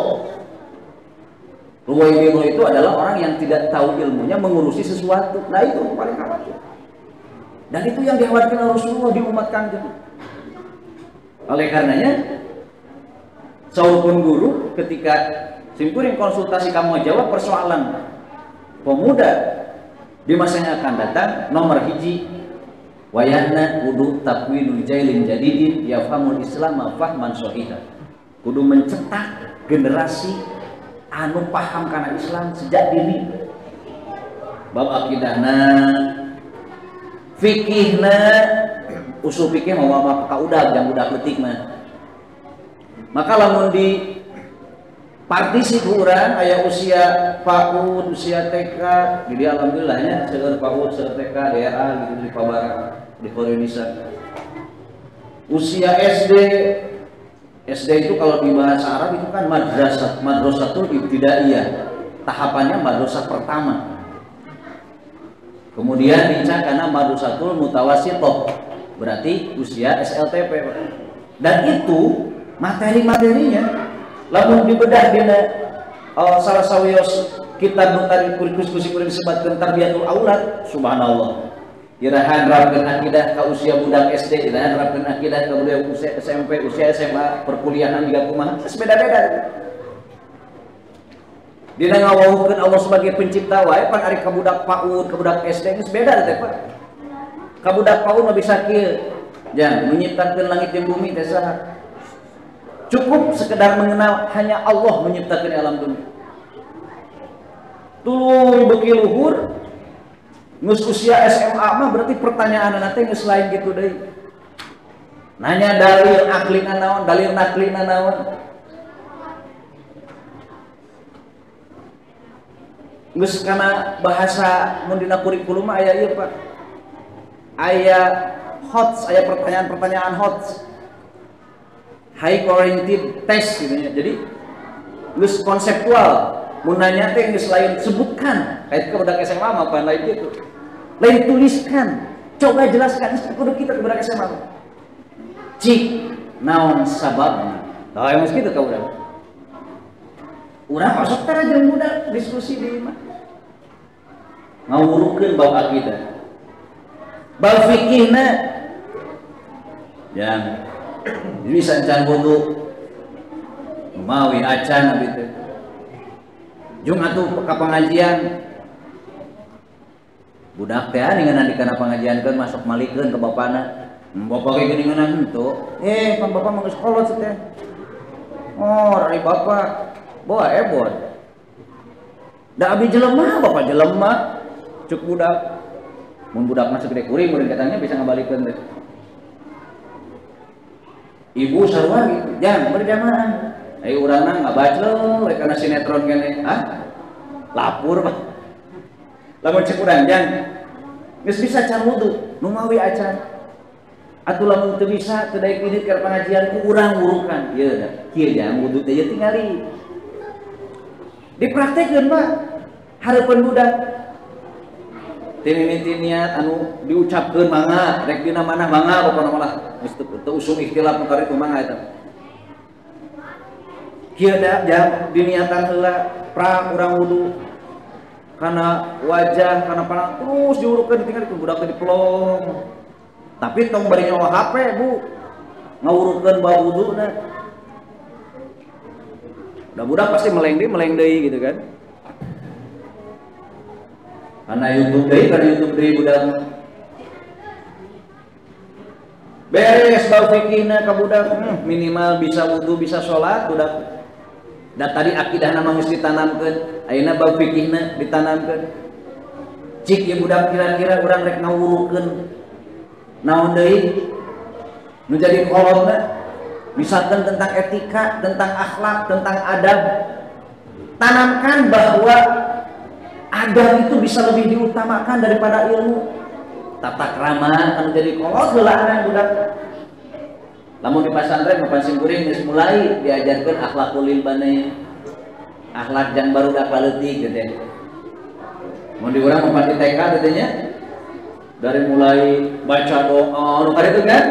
Ruwaidhah itu adalah orang yang tidak tahu ilmunya mengurusi sesuatu. Nah itu paling khawatir. Dan itu yang dikhawatirkan Rasulullah di umat Kanjeng. Oleh karenanya, saupun guru ketika simkuring konsultasi kamu jawab persoalan pemuda di masanya akan datang, nomor hiji wayahna kudu takwinul jailin jadidin yafhamul islam fahman sahihah. Kudu mencetak generasi anu paham kana Islam sejak dini. Bab akidahna, fikihna, usul fikih mau kaudag yang udah letik mah. Maka lamun di partisi kurang aya usia PAUD, usia TK, jadi alhamdulillahnya seueur PAUD, seueur TK, DA gitu di Pabara, di Indonesia. Usia SD itu kalau di bahasa Arab itu kan madrasatul ibtidaiyah. Tahapannya madrasah pertama. Kemudian dicak karena madrasatul mutawassithah. Berarti usia SLTP. Dan itu materi-materinya lamun dibedah dina salah sawios kitab nu tadi diskusi kuring disebutkeun tarbiyatul aulad, subhanallah. Irahan nerapkeun akidah ka usia budak SD, irahan nerapkeun akidah ka budak usia SMP, usia SMA, perkuliahan juga kumaha, beda-beda. Dina ngawuhkeun Allah sebagai pencipta wae pan ari ka budak PAUD, ka budak SD geus beda teh Pak. Ka budak PAUD mah bisa kieu. Jangan menciptakeun langit dan bumi teh saha. Cukup sekedar mengenal hanya Allah menciptakan alam dunia. Tuluy beuki luhur, geus usia SMA mah berarti pertanyaan nanti geus lain gitu deui. Nanya dalil aklina naon, dalil naklina naon. Geus kana bahasa mun dina kurikulum aya ieu Pak. Aya HOTS, aya pertanyaan-pertanyaan HOTS. High quality test gitu ya. Jadi geus konseptual, mun nanya teh geus lain sebutkan, kayak ke budak SMA mah apa lain gitu. Lain tuliskan, coba jelaskan kudu kita ke budak SMA. Cik naon sababna. Tah emang kitu ka budak. Urang masuk tara jeung budak diskusi di imah. Ngawurukeun bab akidah. Bab fikihna yang bisa can wudu mawi acan abi teh jung atuh ka pengajian budak teh ningan di kana pengajian keun masuk malikeun ke bapana bapak ge geuningan henteu pan bapak mah geus kolot teh oh ari bapak bawa ebot da abi jelema bapak jelema cuk budak mun budak mah segede kuring mun katanya bisa ngabalikeun teh. Ibu sarua gitu, jangan berjamaah. Ayo urang nggak baca karena sinetron kene, lapur pak. Lamun cek urang jangan, nggak bisa can wudu, numawi acan. Atuh lamun teu bisa, teu daek idit ke pengajian ku urang wurukan, ieu da, kieu jangan wudu teh tingali. Dipraktekkeun Pak, hareupeun budak. Timimiti niat anu diucapkeun mangga, rek dina manah mangga pokona malah geus teu usum ikhtilaf nu karitu mangga eta. Kieu da jam diniatan heula pra urang wudu. Kana wajah, kana panang terus diurukeun ditinggal ku budak teh diplong. Tapi tong bari nyawa HP, Bu. Ngawurukeun bab wuduna. Da budak pasti meleng deui gitu kan. Karena YouTube deui budak beres bau fikihna ka budak minimal bisa wudu bisa sholat budak. Dan tadi akidah nama geus ditanamkeun, ayeuna bau fikihna ditanamkeun. Cik ya budak kira-kira urang rek ngawurukeun naon deui nu jadi kolotna misalkan tentang etika, tentang akhlak, tentang adab. Tanamkan bahwa adab itu bisa lebih diutamakan daripada ilmu. Tata krama kan jadi kolot heula budak. Lamun di pesantren mapan simkuring geus mulai diajarkeun akhlakul lil bani. Akhlak jang barudak paleutik gitu ya. Mun di urang mapan di TK gitu nya. Dari mulai baca doa nu kaditu kan.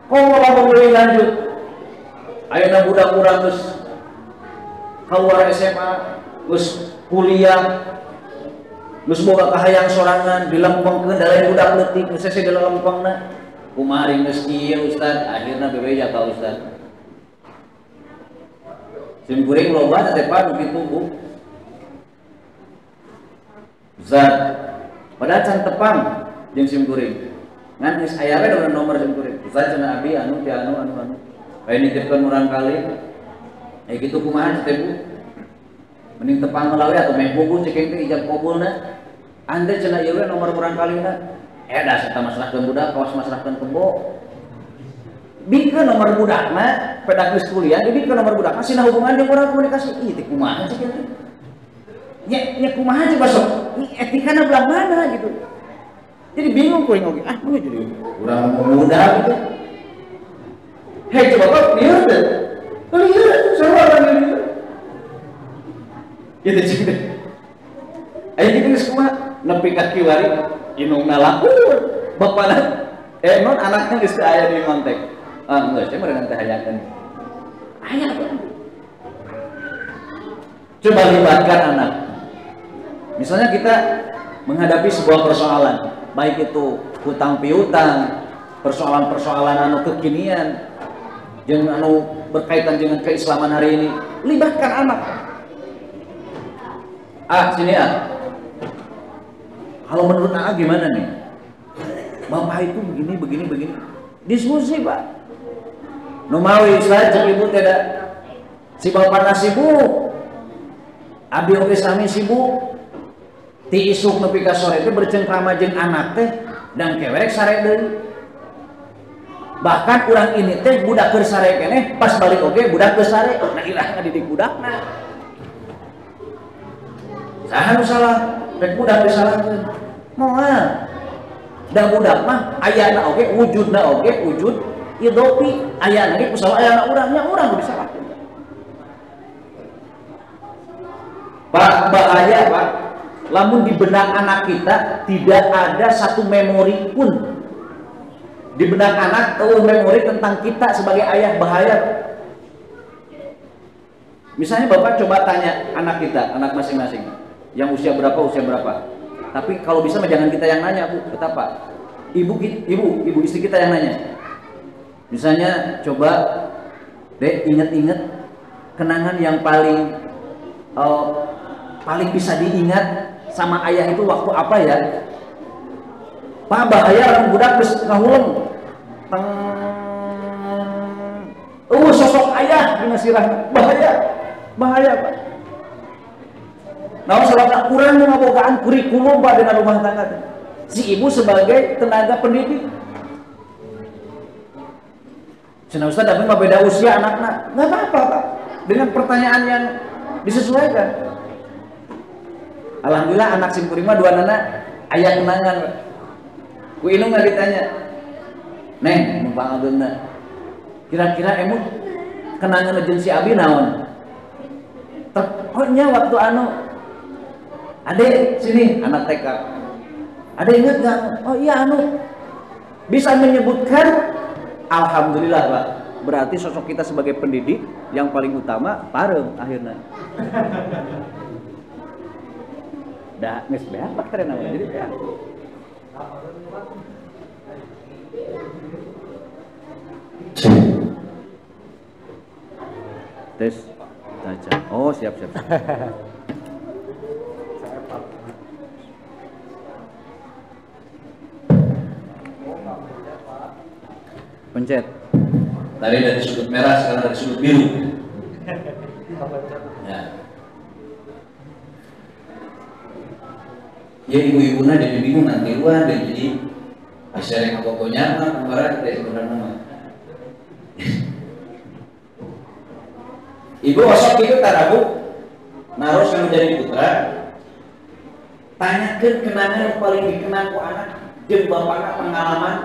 Lamun mulai lanjut. Ayeuna budak urang geus kaluar SMA, geus kuliah, geus boga kahayang sorangan dilempengkeun da budak leutik geus sese di lempengna. Kumaha geus kieu Ustaz, akhirna bebeja ka Ustaz. Sim kuring loba teh pan kitu Bu. Zat padahal can tepang jeung sim kuring. Ngan geus aya we nomor sim kuring. Ustaz cenah abi anu ti anu. Bae nitipkeun urang kali. Kitu kumaha teh Bu? Mending tepang melawi atau meh bubu cek teh ijab kabulna. Ande cenah ieu we nomor urang kalina. Da eta masrahkeun budak kawas masrahkeun kebo. Bikeun nomor budakna, pedak geus kuliah, bikeun nomor budakna sina hubungan jeung urang komunikasi. Ih teh kumaha cek teh? Nya kumaha cek basok? Etikana belah mana gitu. Jadi bingung kuring oge. Gue jadi urang muda gitu. Hei coba kok lihat deh. Lihat sama orang ini. Gitu cik. Ayo kita geus kumaha nepi ka kiwari inungna lakur bapana non anaknya geus aya di kontek. Enggak, saya merenang teh hayakeun. Aya apa? Coba libatkan anak. Misalnya kita menghadapi sebuah persoalan, baik itu hutang piutang, persoalan-persoalan anu kekinian, jeung anu berkaitan dengan keislaman hari ini, libatkan anak. Sini kalau menurut Aa gimana nih? Bapak itu begini. Diskusi Pak. Numawi saja ibu tidak. Si bapak sibuk. Abi oge sami sibuk. Ti isuk nepi ka sore teh bercengkrama jeung anak teh dan kewek sare deui. Bahkan urang ini teh budak keur sare keneh pas balik oge budak geus sare. Nah ilah ngadidik budakna. Saha nu salah? Rek budak disalahkeun. Moal. Da budak mah ayana oge wujudna oge wujud idopi ayana ge kusaha ayana urangnya urang disalahkeun. Pak bahaya Pak. Lamun di benak anak kita tidak ada satu memori pun di benak anak memori tentang kita sebagai ayah, bahaya. Misalnya Bapak coba tanya anak kita, anak masing-masing yang usia berapa. Tapi kalau bisa jangan kita yang nanya Bu, betapa ibu istri kita yang nanya. Misalnya coba Dek ingat-ingat kenangan yang paling bisa diingat sama ayah itu waktu apa ya? Pak bahaya budak geus ngahuleng. Sosok ayah dina sirah bahaya Pak. Namun salah kurang mengabogaan kurikulum Pak dina rumah tangga. Si ibu sebagai tenaga pendidik. Cenah Ustaz tapi mah beda usia anaknya. Enggak apa-apa Pak. Dengan pertanyaan yang disesuaikan. Alhamdulillah anak simkuring mah dua nana aya kenangan. Ku inung ditanya, "Neng, numpang ageuna. Kira-kira emu kenangan jeung si Abi naon?" Oh nya waktu anu Ade sini anak TK. Ade ingat enggak? Oh iya anu. Bisa menyebutkan alhamdulillah Pak. Berarti sosok kita sebagai pendidik yang paling utama parem akhirnya. Dah geus beak Pak karena jadi beak. Tes baca. Oh, siap. Pencet. Tadi dari sudut merah, sekarang dari sudut biru. Ya. Ya ibu-ibunya jadi bingung nanti luar dan jadi asyik pokoknya mah kemarin kita sebenarnya mah. Ibu osok itu tarabu naros yang menjadi putra. Tanyakan kenangan yang paling dikenang ku anak jeung bapakna pengalaman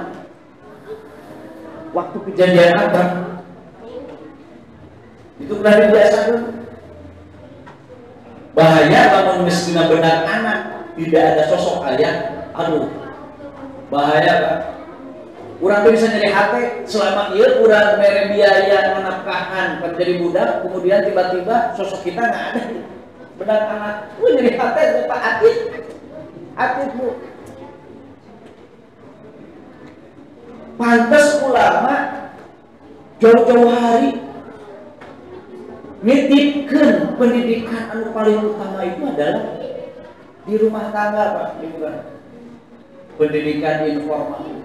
waktu kejadian apa. Itu benar biasa kan? Bahaya kalau misalnya benar anak tidak ada sosok ayah, aduh bahaya Pak. Urang tuh bisa nyari hati selama iya urang mere biaya menafkahan menjadi budak, kemudian tiba-tiba sosok kita nggak ada. Benar anak, nyari hati Pak Atit bu. Pantas ulama jauh-jauh hari nitipkan pendidikan anu paling utama itu adalah di rumah tangga Pak, pendidikan informal.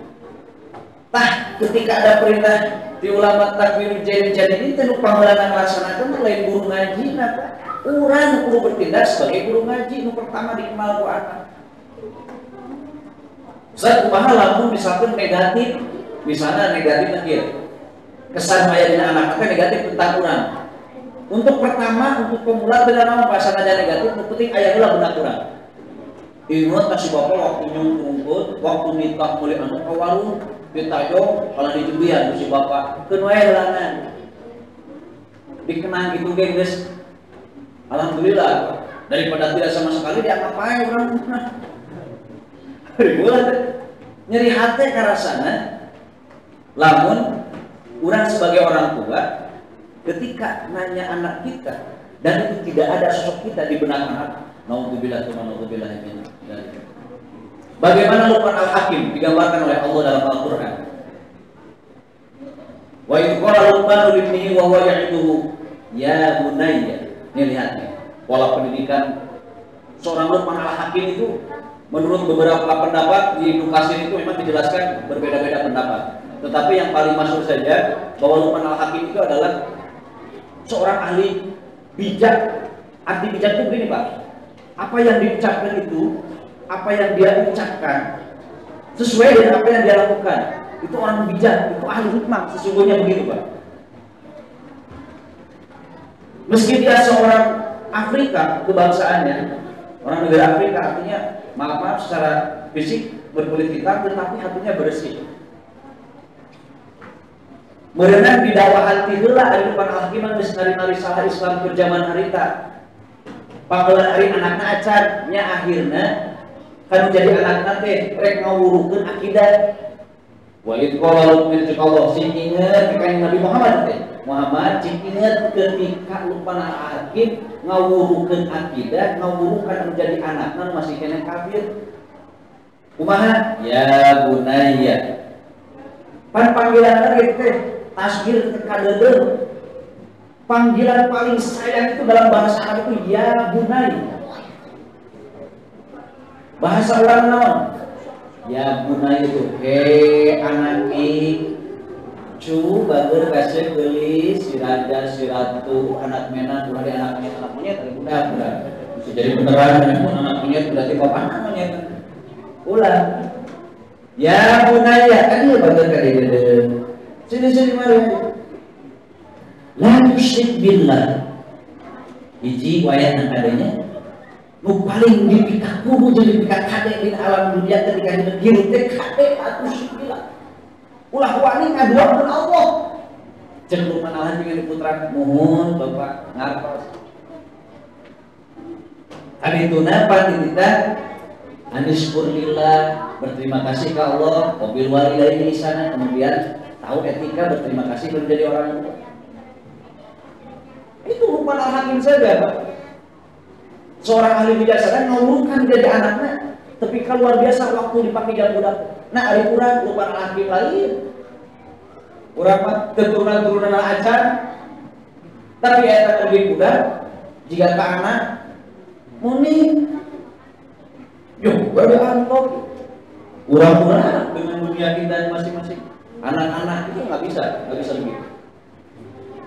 Tah ketika ada perintah di ulama takfir jadi ini tenu panggilan laksanakan lain guru ngaji Pak. Urang kudu bertindak sebagai guru ngaji nu pertama dikenal ku anak. Ustaz kumaha lamun misalkan negatif, misalnya negatif lagi kesan aya dina anak negatif tentang urang. Untuk pertama, untuk pemula dengan nama bahasa aja negatif, yang penting ayah lah benar kurang. Ingat kasih bapak waktu nyungkut, waktu nikah mulai anak ke warung, ditajo, kalau di Jubian si bapak, kenway langan. Dikenang gitu guys. Alhamdulillah, daripada tidak sama sekali dia ngapain orang. Ribuan nyeri hati ke rasana, lamun orang sebagai orang tua. Ketika nanya anak kita dan itu tidak ada sosok kita di benak anak, naudzubillah min dzalik. Bagaimana Luqman Al-Hakim digambarkan oleh Allah dalam Al-Qur'an. Wa idh qala Luqman li ibnihi wa huwa ya'iduhu ya bunayya. Ini lihat nih, pola pendidikan seorang Luqman Al-Hakim itu menurut beberapa pendapat di Ibnu Katsir itu memang dijelaskan berbeda-beda pendapat. Tetapi yang paling masyhur saja bahwa Luqman Al-Hakim itu adalah seorang ahli bijak. Arti bijak itu begini Pak, apa yang diucapkan itu, apa yang dia ucapkan sesuai dengan apa yang dia lakukan, itu orang bijak, itu ahli hikmah. Sesungguhnya begitu Pak. Meski dia seorang Afrika kebangsaannya, orang negara Afrika, artinya maaf secara fisik berkulit hitam tetapi hatinya bersih. Merenang di dakwahan tiheula ari Luqman Al-Hakim geus nari-nari salah Islam berjaman harita. Panggelan hari anakna acan nya akhirna kan jadi anakna teh rek ngawurukeun akidah. Wa id qala Luqman Allah sing inget ka Nabi Muhammad teh. Muhammad sing inget ketika Luqman Al-Hakim ngawurukeun akidah, ngawurukan menjadi anakna masih kena kafir. Kumaha? Ya bunayya. Pan panggilan lagi teh tasbir kadeudeung. Panggilan paling sayang itu dalam bahasa Arab itu ya bunai. Bahasa orang naon? Ya bunai itu he anaki cu bager kasih gelis sirada siratu anak mena ulah di anak monyet tadi budak bisa jadi beneran anak monyet berarti bapak monyet ulah ya bunaya kan dia bager ka dieu sini mari la tusyrik billah hiji wayah yang adanya nu paling dipikah kudu jadi pikah kade di alam dunia ketika hidup teh kade atuh syrik billah ulah wani ngaduakeun Allah jeung Luqman Al-Hakim di putra mohon Bapak ngartos abituna patitita aniskurlillah berterima kasih ke Allah wabil walidaini ihsana kemudian tahu etika berterima kasih menjadi orang tua. Itu Luqman Al-Hakim saja Pak. Seorang ahli bijaksana ngawurkan jadi anaknya tapi kan luar biasa waktu dipakai jam budak. Nah hari kurang Luqman Al-Hakim lain urang mah keturunan acan tapi eta lebih budak jika ke anak muni yo baru antok urang-urang dengan dunia kita masing-masing. Anak-anak itu nggak bisa begitu.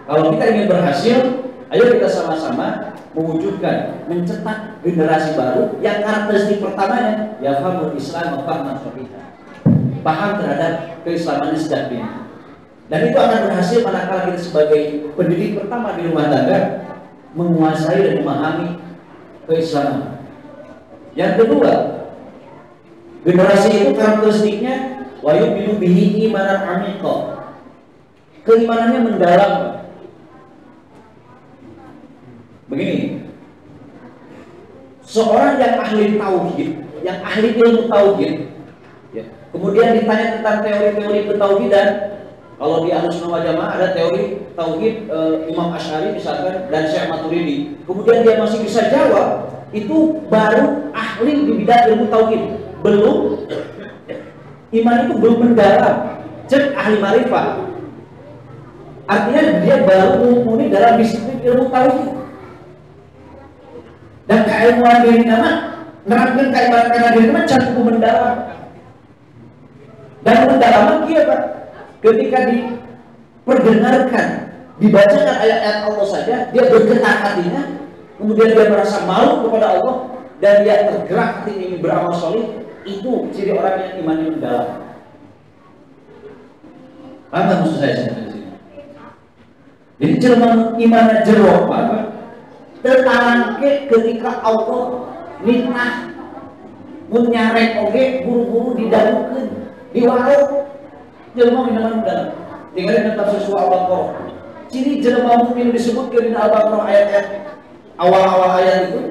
Kalau kita ingin berhasil, ayo kita sama-sama mewujudkan, mencetak generasi baru yang karakteristik pertamanya yafhamul Islam fahman shahihah, paham terhadap keislaman sejak dini. Dan itu akan berhasil manakala kita sebagai pendidik pertama di rumah tangga menguasai dan memahami keislaman. Yang kedua, generasi itu karakteristiknya wa yu'minu bihi imanan amiqa, keimanannya mendalam. Begini, seorang yang ahli tauhid, yang ahli ilmu tauhid, ya, kemudian ditanya tentang teori-teori ketauhidan. Kalau di Ahlussunnah wal Jamaah ada teori tauhid Imam Asy'ari misalkan dan Syekh Maturidi, kemudian dia masih bisa jawab, itu baru ahli di bidang ilmu tauhid. Belum, iman itu belum mendalam, cek ahli marifat. Artinya dia baru mumpuni dalam disiplin ilmu tauhid. Dan keilmuan diri nama nerapkan keimanan diri nama cukup mendalam. Dan pendalaman dia Pak, ketika diperdengarkan, dibacakan ayat-ayat Allah saja, dia bergetar hatinya, kemudian dia merasa malu kepada Allah, dan dia tergerak hati ini beramal soleh. Itu ciri orang yang imannya mendalam. Apa maksud saya di sini? Jadi jelema imannya jero Pak, tertarangke ketika Allah nitah menyarek oge buru-buru didalukeun di warung. Jelema iman mendalam. Tinggal di tafsir surah Al-Baqarah. Ciri jelema mukmin disebutkan di Al-Baqarah ayat-ayat awal-awal ayat itu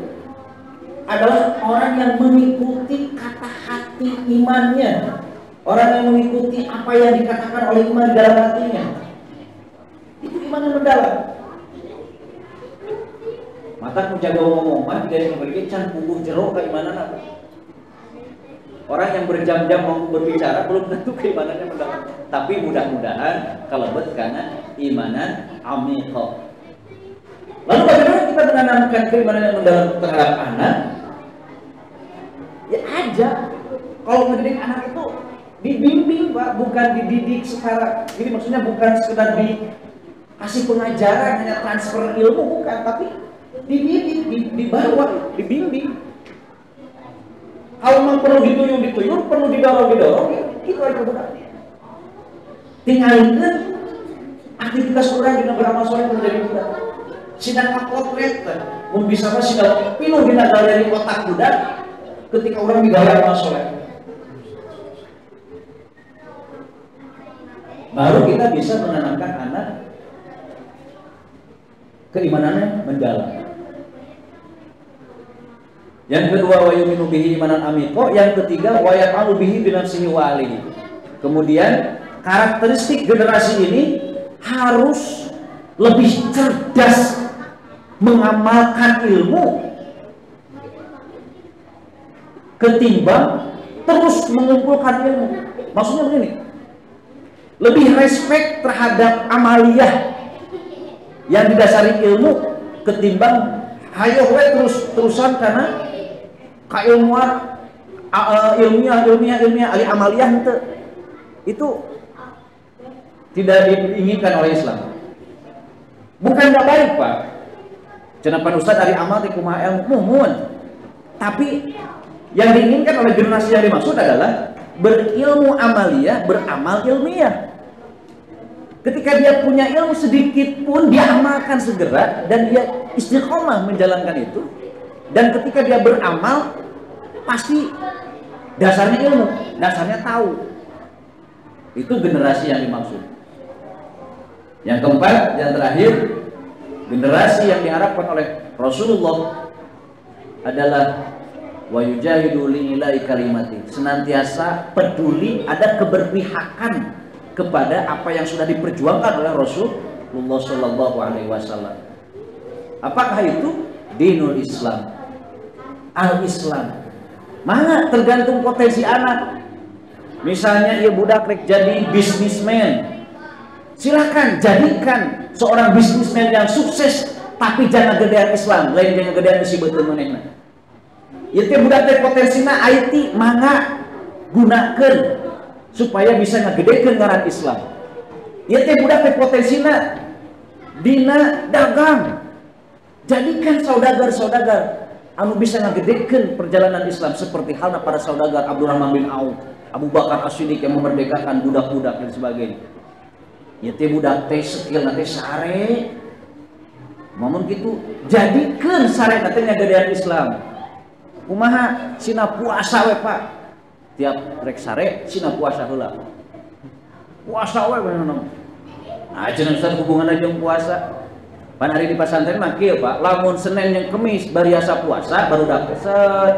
adalah orang yang mengikuti kata hati imannya, orang yang mengikuti apa yang dikatakan oleh iman di dalam hatinya. Itu iman yang mendalam. Mata menjaga ngomong mah dari memiliki can puguh jero keimanan apa. Orang yang berjam-jam mau berbicara belum tentu keimanannya mendalam. Tapi mudah-mudahan kalebet karena imanan amiqah. Lalu bagaimana kita menanamkan keimanan yang mendalam terhadap anak? Ya aja. Kalau mendidik anak itu dibimbing Pak, bukan dididik secara. Jadi maksudnya bukan sekedar dikasih pengajaran hanya transfer ilmu, bukan, tapi dididik, dibawa, dibimbing. Kalau memang perlu dituyur, perlu didorong, ya, itu aja bukan. Tinggalkan aktivitas orang dina beramal soleh menjadi budak. Sidang potret, mau bisa mah sidang pinuh dina dari otak budak ketika orang digaya amal soleh. Baru kita bisa menanamkan anak keimanannya mendalam. Yang kedua wa yu'minu bihi imanan amiqo, yang ketiga wa ya'malu bihi bi nafsihi wa alihi. Kemudian karakteristik generasi ini harus lebih cerdas mengamalkan ilmu ketimbang terus mengumpulkan ilmu. Maksudnya begini, lebih respect terhadap amaliyah yang didasari ilmu ketimbang hayo we terusan karena keilmuan ilmiah ahli amaliyah itu tidak diinginkan oleh Islam. Bukan nggak baik Pak, cenapan Ustaz dari amal di kumaha ilmu mumun, tapi yang diinginkan oleh generasi yang dimaksud adalah berilmu amaliyah, beramal ilmiah. Ketika dia punya ilmu sedikit pun dia amalkan segera dan dia istiqomah menjalankan itu. Dan ketika dia beramal pasti dasarnya ilmu, dasarnya tahu. Itu generasi yang dimaksud. Yang keempat, yang terakhir, generasi yang diharapkan oleh Rasulullah adalah wa yujahidu lillahi kalimati, senantiasa peduli, ada keberpihakan kepada apa yang sudah diperjuangkan oleh Rasulullah Shallallahu Alaihi Wasallam. Apakah itu? Dinul Islam, al-Islam. Mana tergantung potensi anak. Misalnya ia budak rek jadi bisnismen, silakan jadikan seorang bisnismen yang sukses, tapi jangan gedean Islam, lain jangan gedean isi betul manehna. Ieu teh budak teh potensina IT, mangga gunakeun supaya bisa ngagedekeun ngaran Islam. Ieu teh budak teh potensina dina dagang, Jadikan saudagar-saudagar anu bisa ngagedekeun perjalanan Islam seperti halnya para saudagar Abdurrahman bin Auf, Abu Bakar As-Siddiq yang memerdekakan budak-budak dan sebagainya. Ya teh budak teh skill teh sare. Momen gitu jadikeun sare teh ngagedean Islam. Kumaha sina puasa we Pak. Tiap rek sare sina puasa heula. Puasa we bener. Nah, cenah Ustaz hubunganna jeung puasa. Pan hari di pasantren mah kieu Pak, lamun Senin jeung Kemis bariasa puasa baru dapet set.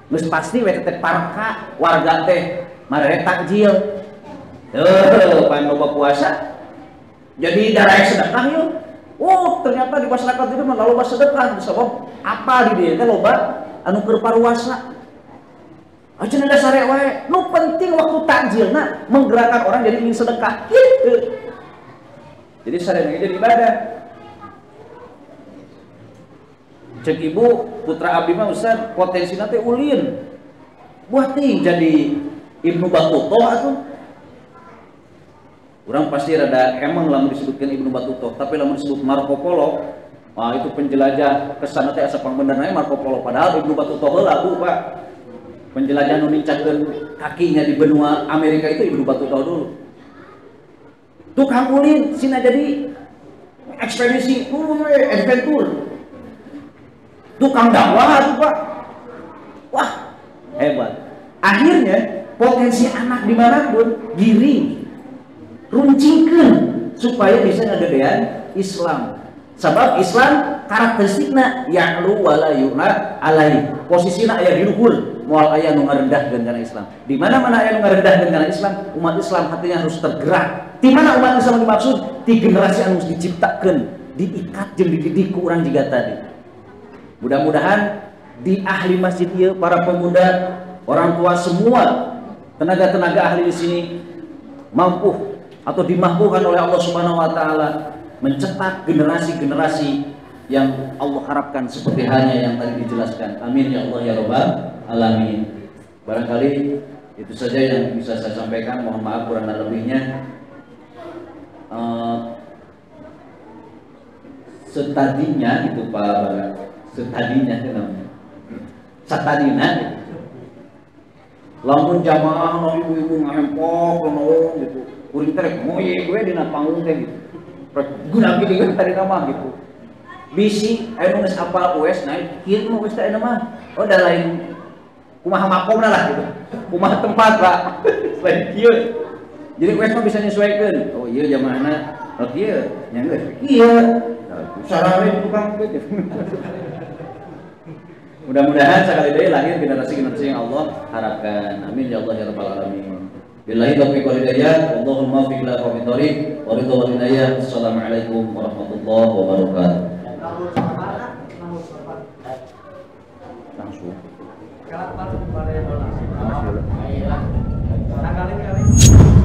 Geus pasti we teh parka warga teh marere takjil. Pan loba puasa. Jadi darah sedekah yuk. Oh, ternyata di masyarakat itu mah loba sedekah sebab apa di dieu teh loba anu keur paruasa. Ajeuna da sare wae, nu penting waktu takjilna menggerakkan orang jadi ingin sedekah. Gitu. Jadi sare jadi ibadah. Cek ibu putra abdi mah Ustaz potensina teh ulin. Buat ting jadi Ibnu Battuta atuh. Urang pasti rada emang lamun disebutkan Ibnu Battuta, tapi lamun disebut Marco Polo, wah itu penjelajah kesana teh asa pangbenerna Marco Polo. Padahal Ibnu Battuta heula Bu, Pak. Penjelajah nu nincakeun kakinya di benua Amerika itu Ibnu Battuta dulu. Tukang ulin sina jadi ekspedisi adventure. Tukang dakwah tuh Pak. Wah, hebat. Akhirnya potensi anak dimanapun giring, runcingkeun supaya bisa ngagedean Islam. Sebab Islam karakteristikna ya'lu wala yu'na alai. Posisina aya di luhur, moal aya nu ngarendahkeun kana Islam. Di mana-mana aya nu ngarendahkeun kana Islam, umat Islam hatinya harus tergerak. Di mana umat Islam dimaksud? Di generasi anu diciptakeun, diikat jeung dididik ku urang jiga tadi. Mudah-mudahan di ahli masjid ieu para pemuda, orang tua semua, tenaga-tenaga ahli di sini mampu atau dimampukan oleh Allah Subhanahu wa taala mencetak generasi-generasi yang Allah harapkan seperti halnya yang tadi dijelaskan. Amin ya Allah ya rabbal alamin. Barangkali itu saja yang bisa saya sampaikan. Mohon maaf kurang dan lebihnya. Setadinya itu Pak Barat. Setadinya itu namanya. Satadina gitu. Lamun jamaah no ibu-ibu ngahempok no gitu. Kuring teh moye gue dina panggung teh gitu. Guna gini tadi nama gitu. Bisi anu geus apal wes naik kieu mah wes teh mah. Oh da lain kumaha makomna lah gitu. Kumaha tempat Pak. Lain kieu. Jadi wes mah bisa nyesuaikeun. Oh ieu jamaahna oh kieu nya geus. Kieu. Sarare tukang gitu. Mudah-mudahan sekali deui lahir generasi-generasi yang Allah harapkan. Amin ya Allah ya rabbal alamin. Billahi taufiq wal hidayah. Wallahul muwaffiq ila aqwamit thoriq. Wa ridha wal hidayah. Assalamualaikum warahmatullahi wabarakatuh. Langsung. Kalau baru pada donasi. Kali-kali